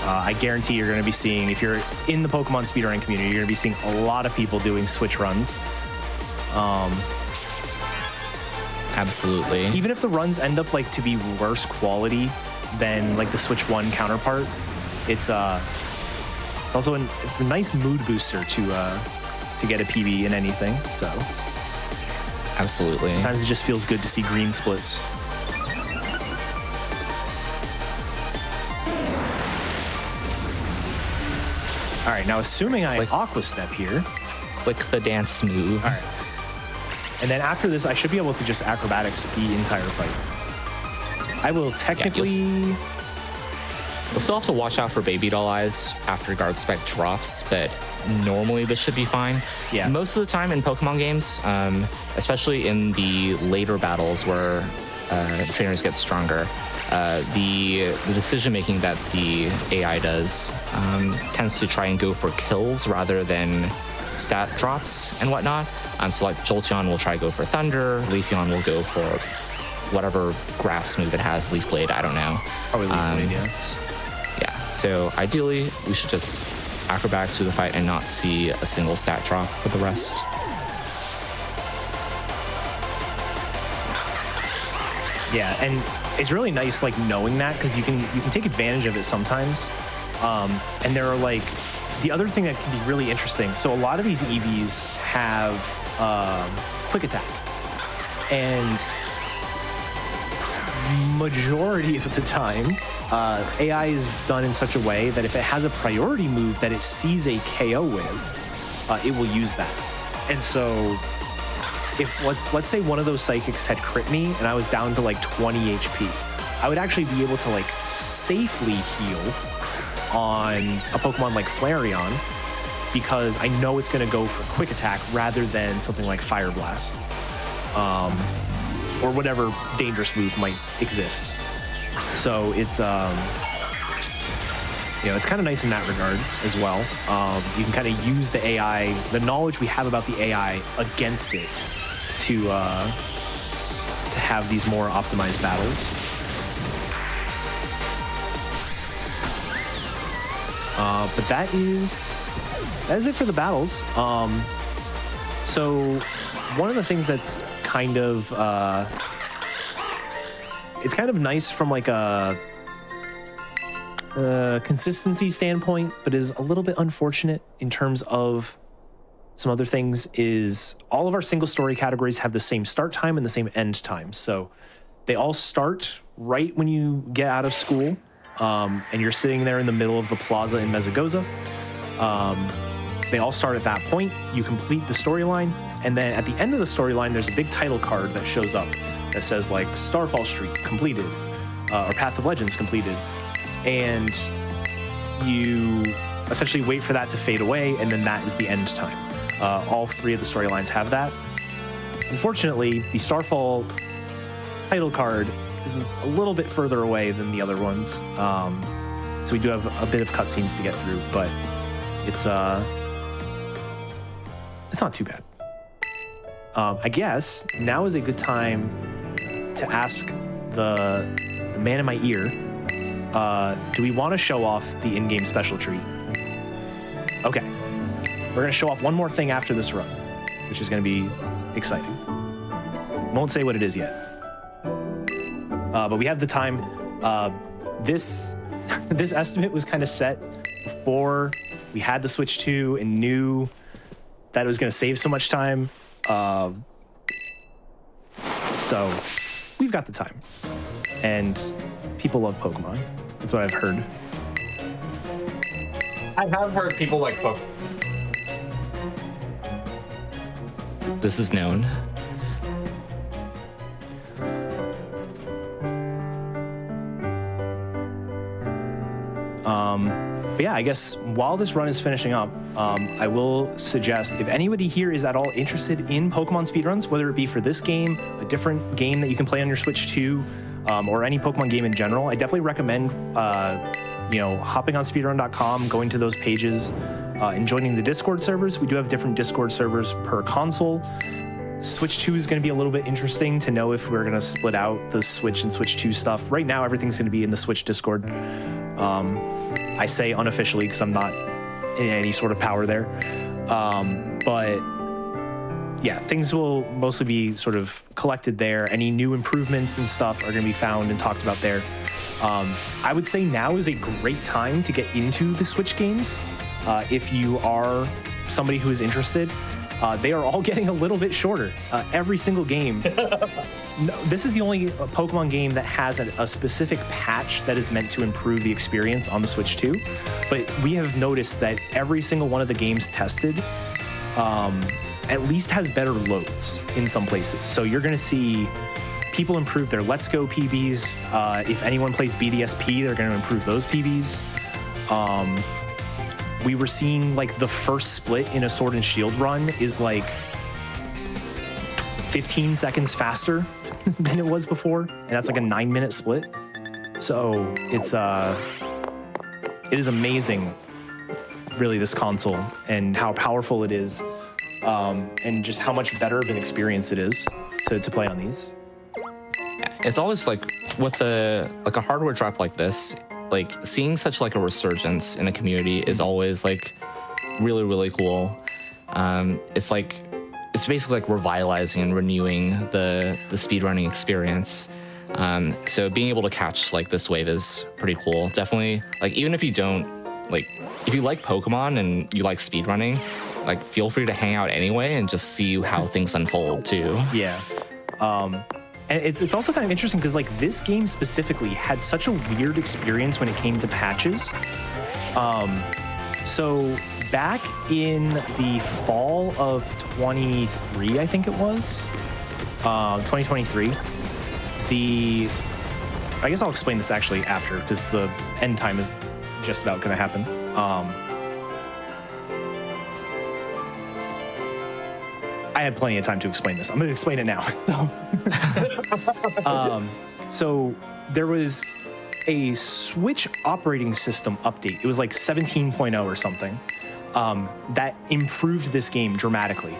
I guarantee you're going to be seeing, if you're in the Pokemon speedrunning community, you're going to be seeing a lot of people doing Switch runs. Absolutely. Even if the runs end up like to be worse quality than like the Switch 1 counterpart, it's also it's a nice mood booster to get a PB in anything. So. Absolutely. Sometimes it just feels good to see green splits. All right, now assuming I Aqua Step here. Click the dance move. All right. And then after this, I should be able to just acrobatics the entire fight. I will technically... We'll still have to watch out for Baby Doll Eyes after Guard Spec drops, but normally this should be fine. Yeah. Most of the time in Pokemon games, especially in the later battles where trainers get stronger, the decision making that the AI does tends to try and go for kills rather than stat drops and whatnot. So like Jolteon will try to go for Thunder, Leafeon will go for whatever grass move it has, Leaf Blade, I don't know. Probably Leaf Blade, yeah. Yeah, so ideally we should just acrobatics through the fight and not see a single stat drop for the rest. Yeah, and it's really nice like knowing that, because you can take advantage of it sometimes. And there are like, the other thing that can be really interesting. So a lot of these EVs have quick attack, and majority of the time, AI is done in such a way that if it has a priority move that it sees a KO with, it will use that. And so if let's say one of those psychics had crit me and I was down to like 20 HP, I would actually be able to like safely heal on a Pokemon like Flareon because I know it's going to go for quick attack rather than something like Fire Blast, or whatever dangerous move might exist. So it's it's kind of nice in that regard as well. You can kind of use the AI, the knowledge we have about the AI against it to have these more optimized battles. But that is it for the battles. So one of the things that's kind of it's kind of nice from like a consistency standpoint, but is a little bit unfortunate in terms of some other things, is all of our single story categories have the same start time and the same end time. So they all start right when you get out of school, and you're sitting there in the middle of the plaza in Mezagoza. They all start at that point. You complete the storyline, and then at the end of the storyline, there's a big title card that shows up that says like Starfall Street completed, or Path of Legends completed. And you essentially wait for that to fade away, and then that is the end time. All three of the storylines have that. Unfortunately, the Starfall title card is a little bit further away than the other ones. So we do have a bit of cutscenes to get through, but it's not too bad. I guess now is a good time to ask the man in my ear, do we want to show off the in-game special treat? Okay. We're going to show off one more thing after this run, which is going to be exciting. Won't say what it is yet. But we have the time. This estimate was kind of set before we had the Switch 2 and knew that it was going to save so much time. So we've got the time. And people love Pokemon. That's what I've heard. I have heard people like Pokemon. This is known. But yeah, I guess while this run is finishing up, I will suggest if anybody here is at all interested in Pokemon speedruns, whether it be for this game, a different game that you can play on your Switch 2, or any Pokemon game in general, I definitely recommend hopping on speedrun.com, going to those pages, and joining the Discord servers. We do have different Discord servers per console. Switch 2 is going to be a little bit interesting to know if we're going to split out the Switch and Switch 2 stuff. Right now, everything's going to be in the Switch Discord. I say unofficially because I'm not in any sort of power there. But yeah, things will mostly be sort of collected there. Any new improvements and stuff are going to be found and talked about there. I would say now is a great time to get into the Switch games. If you are somebody who is interested, they are all getting a little bit shorter. Every single game. No, this is the only Pokemon game that has a specific patch that is meant to improve the experience on the Switch 2. But we have noticed that every single one of the games tested at least has better loads in some places. So you're going to see people improve their Let's Go PBs. If anyone plays BDSP, they're going to improve those PBs. We were seeing like the first split in a Sword and Shield run is like 15 seconds faster than it was before, and that's like a 9-minute split. So it is amazing, really, this console and how powerful it is, and just how much better of an experience it is to play on these. It's always like with a hardware drop like this, like seeing such like a resurgence in a community is always like really, really cool. It's basically like revitalizing and renewing the speedrunning experience. So being able to catch like this wave is pretty cool. Definitely, like even if you don't like if you like Pokemon and you like speedrunning, like feel free to hang out anyway and just see how things unfold too. Yeah. And it's also kind of interesting because like this game specifically had such a weird experience when it came to patches. So back in the fall of 23, I think it was, 2023, I guess I'll explain this actually after because the end time is just about going to happen. I had plenty of time to explain this. I'm going to explain it now. So there was a Switch operating system update. It was like 17.0 or something that improved this game dramatically.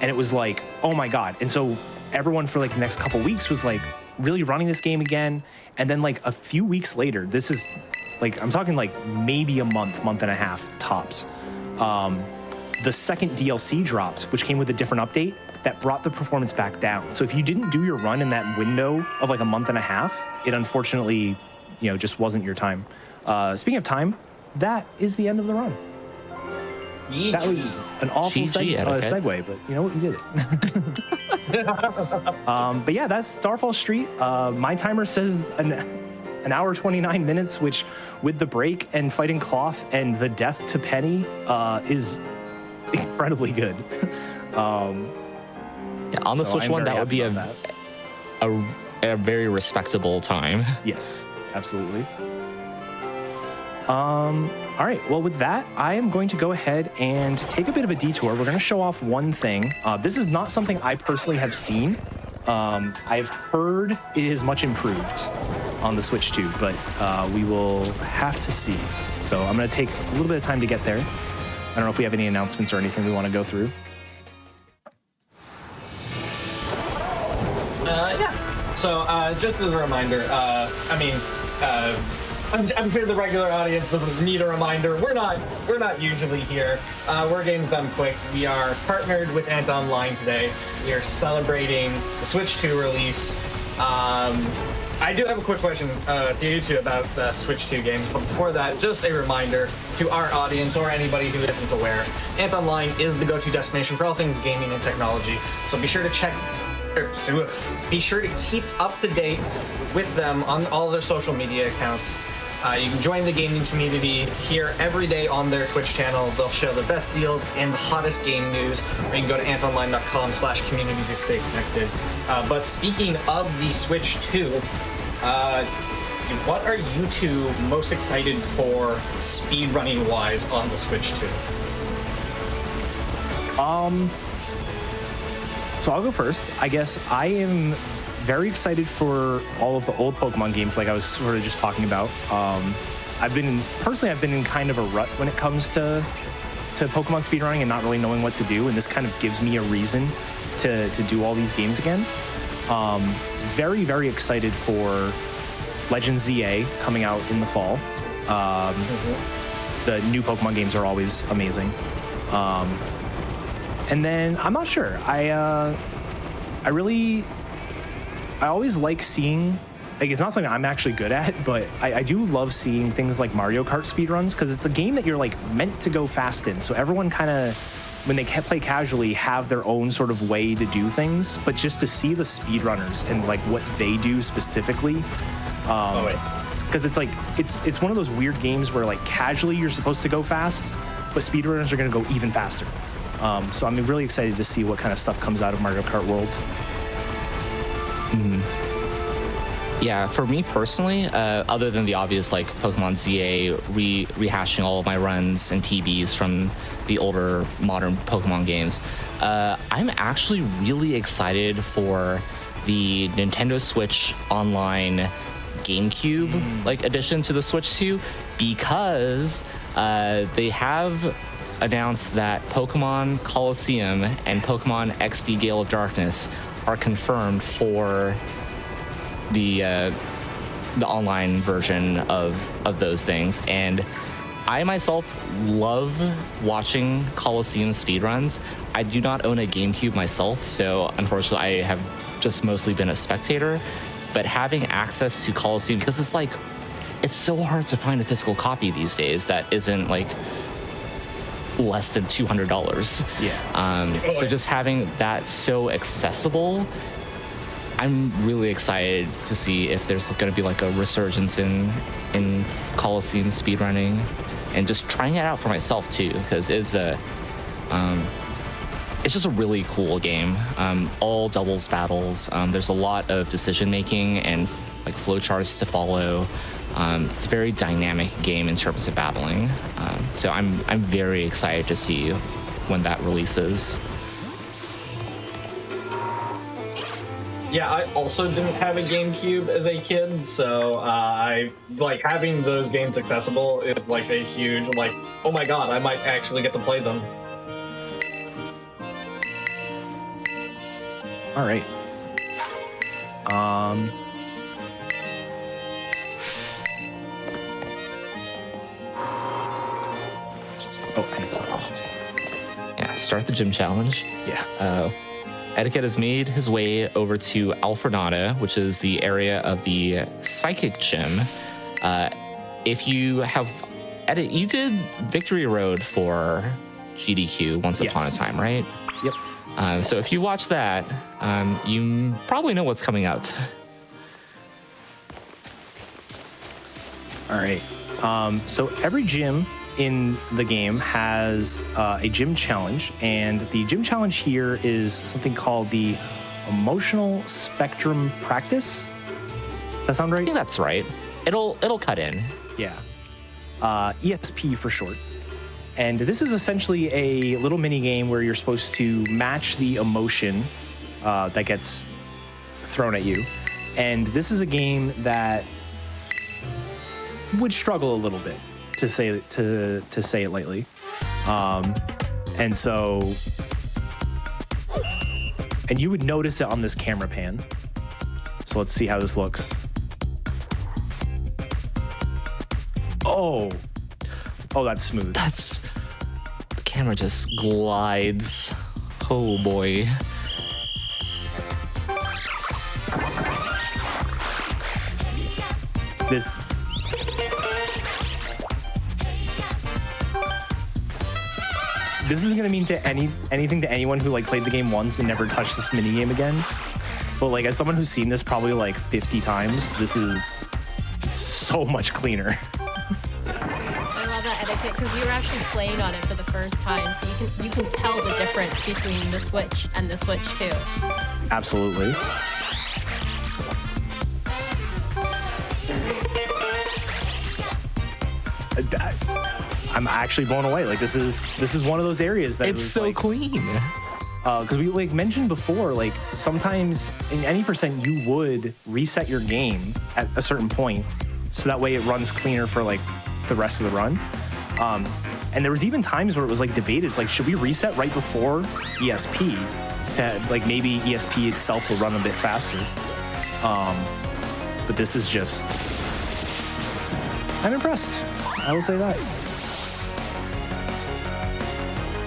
And it was like, oh my God. And so everyone for like the next couple weeks was like really running this game again. And then like a few weeks later, this is like, I'm talking like maybe a month and a half tops. The second DLC dropped, which came with a different update that brought the performance back down. So if you didn't do your run in that window of like a month and a half, it unfortunately, just wasn't your time. Speaking of time, that is the end of the run. That was an awful segue, but you know what? You did it. But yeah, that's Starfall Street. My timer says an hour 29 minutes, which with the break and fighting Cloth and the death to Penny is incredibly good. Yeah, on the Switch one, that would be a very respectable time. Yes, absolutely. All right, well, with that, I am going to go ahead and take a bit of a detour. We're going to show off one thing. This is not something I personally have seen. I've heard it is much improved on the Switch 2, but we will have to see. So I'm going to take a little bit of time to get there. I don't know if we have any announcements or anything we want to go through. So just as a reminder, I'm sure the regular audience doesn't need a reminder. We're not usually here. We're Games Done Quick. We are partnered with Ant Online today. We are celebrating the Switch 2 release. I do have a quick question to you two about the Switch 2 games, but before that, just a reminder to our audience or anybody who isn't aware, Ant Online is the go-to destination for all things gaming and technology. So be sure to keep up to date with them on all their social media accounts. You can join the gaming community here every day on their Twitch channel. They'll share the best deals and the hottest game news. Or you can go to antonline.com/community to stay connected. But speaking of the Switch 2, what are you two most excited for speedrunning wise on the Switch 2? So I'll go first. I guess I am very excited for all of the old Pokemon games like I was sort of just talking about. I've been in kind of a rut when it comes to Pokemon speedrunning and not really knowing what to do, and this kind of gives me a reason to do all these games again. Very, very excited for Legends ZA coming out in the fall. The new Pokemon games are always amazing. And then I'm not sure. I always like seeing, like, it's not something I'm actually good at, but I do love seeing things like Mario Kart speedruns because it's a game that you're like meant to go fast in. So everyone kind of, when they play casually, have their own sort of way to do things. But just to see the speedrunners and like what they do specifically, because it's like it's one of those weird games where like casually you're supposed to go fast, but speedrunners are going to go even faster. So I'm really excited to see what kind of stuff comes out of Mario Kart World. Mm-hmm. Yeah, for me personally, other than the obvious like Pokemon ZA rehashing all of my runs and PBs from the older modern Pokemon games, I'm actually really excited for the Nintendo Switch Online GameCube like addition to the Switch 2 because they have announced that Pokemon Colosseum and Pokemon XD Gale of Darkness are confirmed for the online version of those things, and I myself love watching Colosseum speedruns. I do not own a GameCube myself, so unfortunately I have just mostly been a spectator, but having access to Colosseum, because it's like it's so hard to find a physical copy these days that isn't like less than $200. Yeah. So just having that so accessible, I'm really excited to see if there's going to be like a resurgence in Coliseum speedrunning, and just trying it out for myself too, because it's just a really cool game. All doubles battles. There's a lot of decision making and like flowcharts to follow. It's a very dynamic game in terms of battling. So I'm very excited to see when that releases. Yeah, I also didn't have a GameCube as a kid, so I like having those games accessible is like a huge like, oh my god, I might actually get to play them. All right. Oh, I need some. Yeah, start the gym challenge. Yeah. EDDAKAT has made his way over to Alfrenata, which is the area of the Psychic Gym. If you have... you did Victory Road for GDQ once upon a time, right? Yep. So if you watch that, you probably know what's coming up. All right. So every gym in the game has a gym challenge, and the gym challenge here is something called the Emotional Spectrum Practice. That sound I right? think that's right. It'll cut in. Yeah. ESP for short. And this is essentially a little mini game where you're supposed to match the emotion that gets thrown at you. And this is a game that would struggle a little bit, to say it lightly. And you would notice it on this camera pan. So let's see how this looks. Oh, that's smooth. The camera just glides. Oh boy. This isn't gonna mean anything to anyone who like played the game once and never touched this mini game again. But like, as someone who's seen this probably like 50 times, this is so much cleaner. I love that EDDAKAT because you were actually playing on it for the first time, so you can tell the difference between the Switch and the Switch 2. Absolutely. I'm actually blown away. Like, this is one of those areas that It's so like, clean. because we like mentioned before, like sometimes in any percent you would reset your game at a certain point, so that way it runs cleaner for like the rest of the run. And there was even times where it was like debated. It's like, should we reset right before ESP to like maybe ESP itself will run a bit faster? But this is just, I'm impressed. I will say that.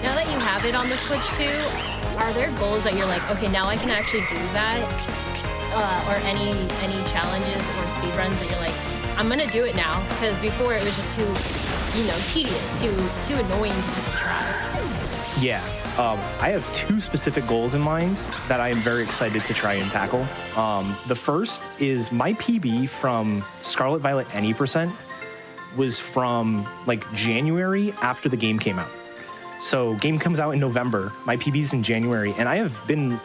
Now that you have it on the Switch 2, are there goals that you're like, okay, now I can actually do that? Or any challenges or speed runs that you're like, I'm gonna do it now? Because before it was just too, tedious, too annoying to even try. Yeah, I have two specific goals in mind that I am very excited to try and tackle. The first is my PB from Scarlet, Violet, any percent was from like January after the game came out. So game comes out in November, my PB's in January, and I have been,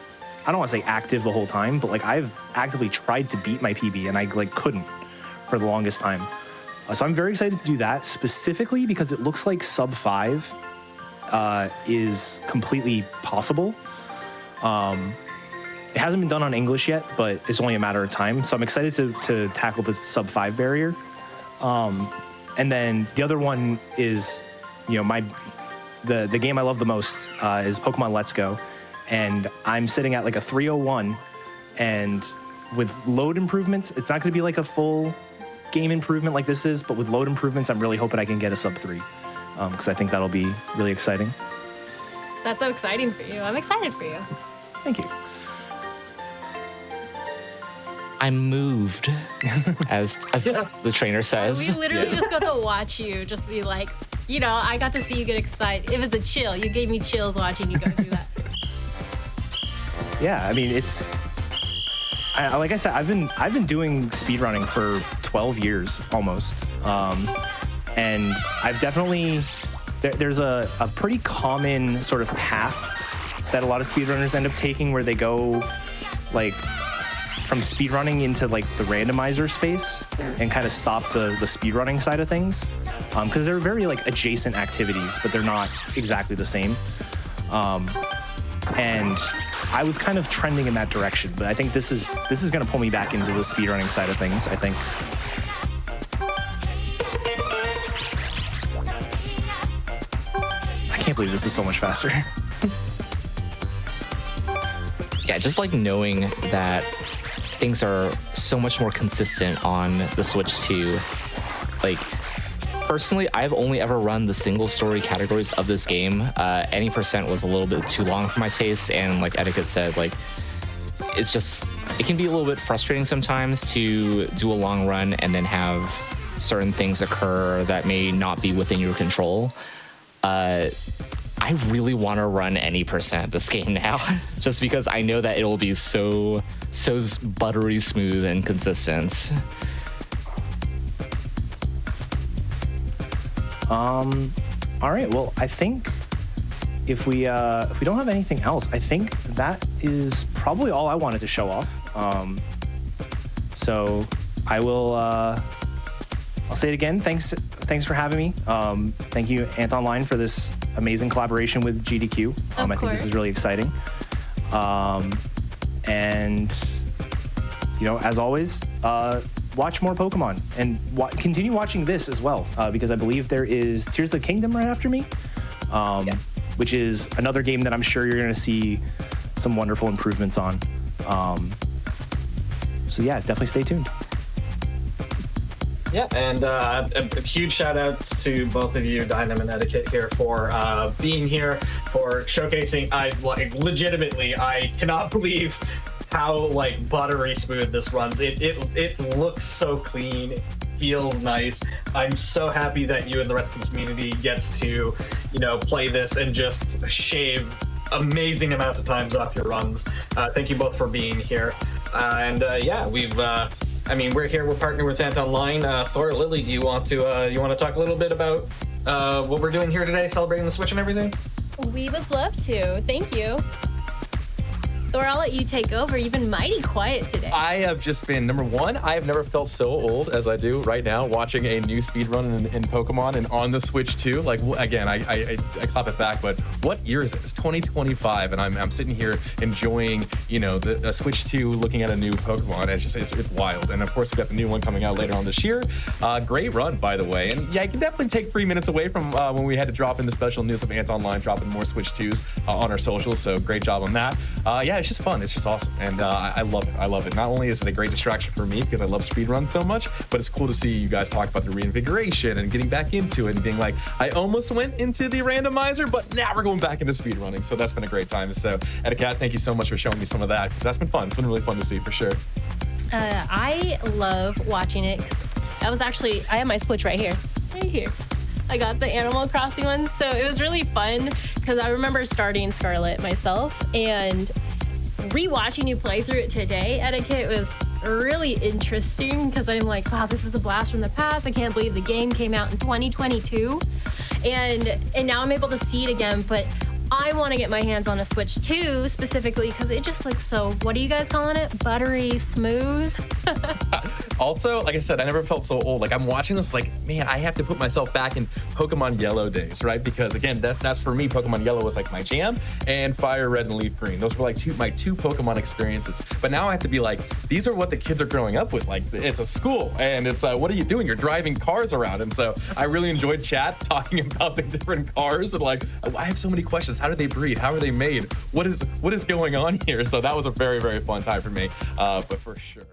I don't want to say active the whole time, but like I've actively tried to beat my PB and I like couldn't for the longest time. So I'm very excited to do that, specifically because it looks like sub 5 is completely possible. It hasn't been done on English yet, but it's only a matter of time. So I'm excited to tackle the sub 5 barrier. And then the other one is, the game I love the most is Pokemon Let's Go. And I'm sitting at like a 301, and with load improvements, it's not gonna be like a full game improvement like this is, but with load improvements, I'm really hoping I can get a sub 3, because I think that'll be really exciting. That's so exciting for you. I'm excited for you. Thank you. I'm moved, as the trainer says. We literally just got to watch you just be like, you know, I got to see you get excited. It was a chill. You gave me chills watching you go through that. Yeah, I mean, like I said, I've been doing speedrunning for 12 years almost, and I've definitely there's a pretty common sort of path that a lot of speedrunners end up taking, where they go like from speedrunning into like the randomizer space and kind of stop the speedrunning side of things, because they're very like adjacent activities, but they're not exactly the same. And I was kind of trending in that direction, but I think this is going to pull me back into the speedrunning side of things, I think. I can't believe this is so much faster. Yeah, just like knowing that things are so much more consistent on the Switch 2. Like, personally, I've only ever run the single story categories of this game. Any percent was a little bit too long for my taste, and like EDDAKAT said, like, it can be a little bit frustrating sometimes to do a long run and then have certain things occur that may not be within your control. I really want to run any percent this game now, just because I know that it will be so buttery smooth and consistent. All right. Well, I think if we don't have anything else, I think that is probably all I wanted to show off. So I will. I'll say it again. Thanks for having me. Thank you, Antonline, for this amazing collaboration with GDQ. I think this is really exciting. And you know, as always, watch more Pokemon and continue watching this as well, because I believe there is Tears of the Kingdom right after me, which is another game that I'm sure you're going to see some wonderful improvements on. So yeah, definitely stay tuned. Yeah, and a huge shout out to both of you, Dynam and EDDAKAT, here for being here, for showcasing. Legitimately, I cannot believe how like buttery smooth this runs. It looks so clean, it feels nice. I'm so happy that you and the rest of the community gets to, you know, play this and just shave amazing amounts of times off your runs. Thank you both for being here. Yeah, we're here. We're partnered with Antonline. Thor, Lily, do you want to talk a little bit about what we're doing here today, celebrating the Switch and everything? We would love to. Thank you. Thor, I'll let you take over. You've been mighty quiet today. I have just been, number one, I have never felt so old as I do right now watching a new speedrun in Pokemon and on the Switch too. Like, again, I clap it back, but what year is it? It's 2025, and I'm sitting here enjoying, you know, the Switch 2, looking at a new Pokemon. It's wild. And of course, we got the new one coming out later on this year. Great run, by the way. And yeah, I can definitely take 3 minutes away from when we had to drop in the special news of Antonline dropping more Switch 2s on our socials. So great job on that. Yeah, it's just fun. It's just awesome. And I love it. I love it. Not only is it a great distraction for me because I love speedruns so much, but it's cool to see you guys talk about the reinvigoration and getting back into it and being like, I almost went into the randomizer, but now we're going back into speedrunning. So that's been a great time. So EDDAKAT, thank you so much for showing me some of that, because that's been fun. It's been really fun to see for sure. I love watching it because I have my Switch right here. I got the Animal Crossing one, so it was really fun because I remember starting Scarlet myself, and rewatching you play through it today, EDDAKAT, was really interesting because I'm like, wow, this is a blast from the past. I can't believe the game came out in 2022, and now I'm able to see it again. But I want to get my hands on a Switch 2 specifically because it just looks so, what are you guys calling it? Buttery smooth? Also, like I said, I never felt so old. Like, I'm watching this like, man, I have to put myself back in Pokemon Yellow days, right? Because again, that's for me, Pokemon Yellow was like my jam, and Fire Red and Leaf Green. Those were like my two Pokemon experiences. But now I have to be like, these are what the kids are growing up with. Like, it's a school, and it's what are you doing? You're driving cars around. And so I really enjoyed chat talking about the different cars, and like, I have so many questions. How do they breed? How are they made? What is going on here? So that was a very, very fun time for me, but for sure.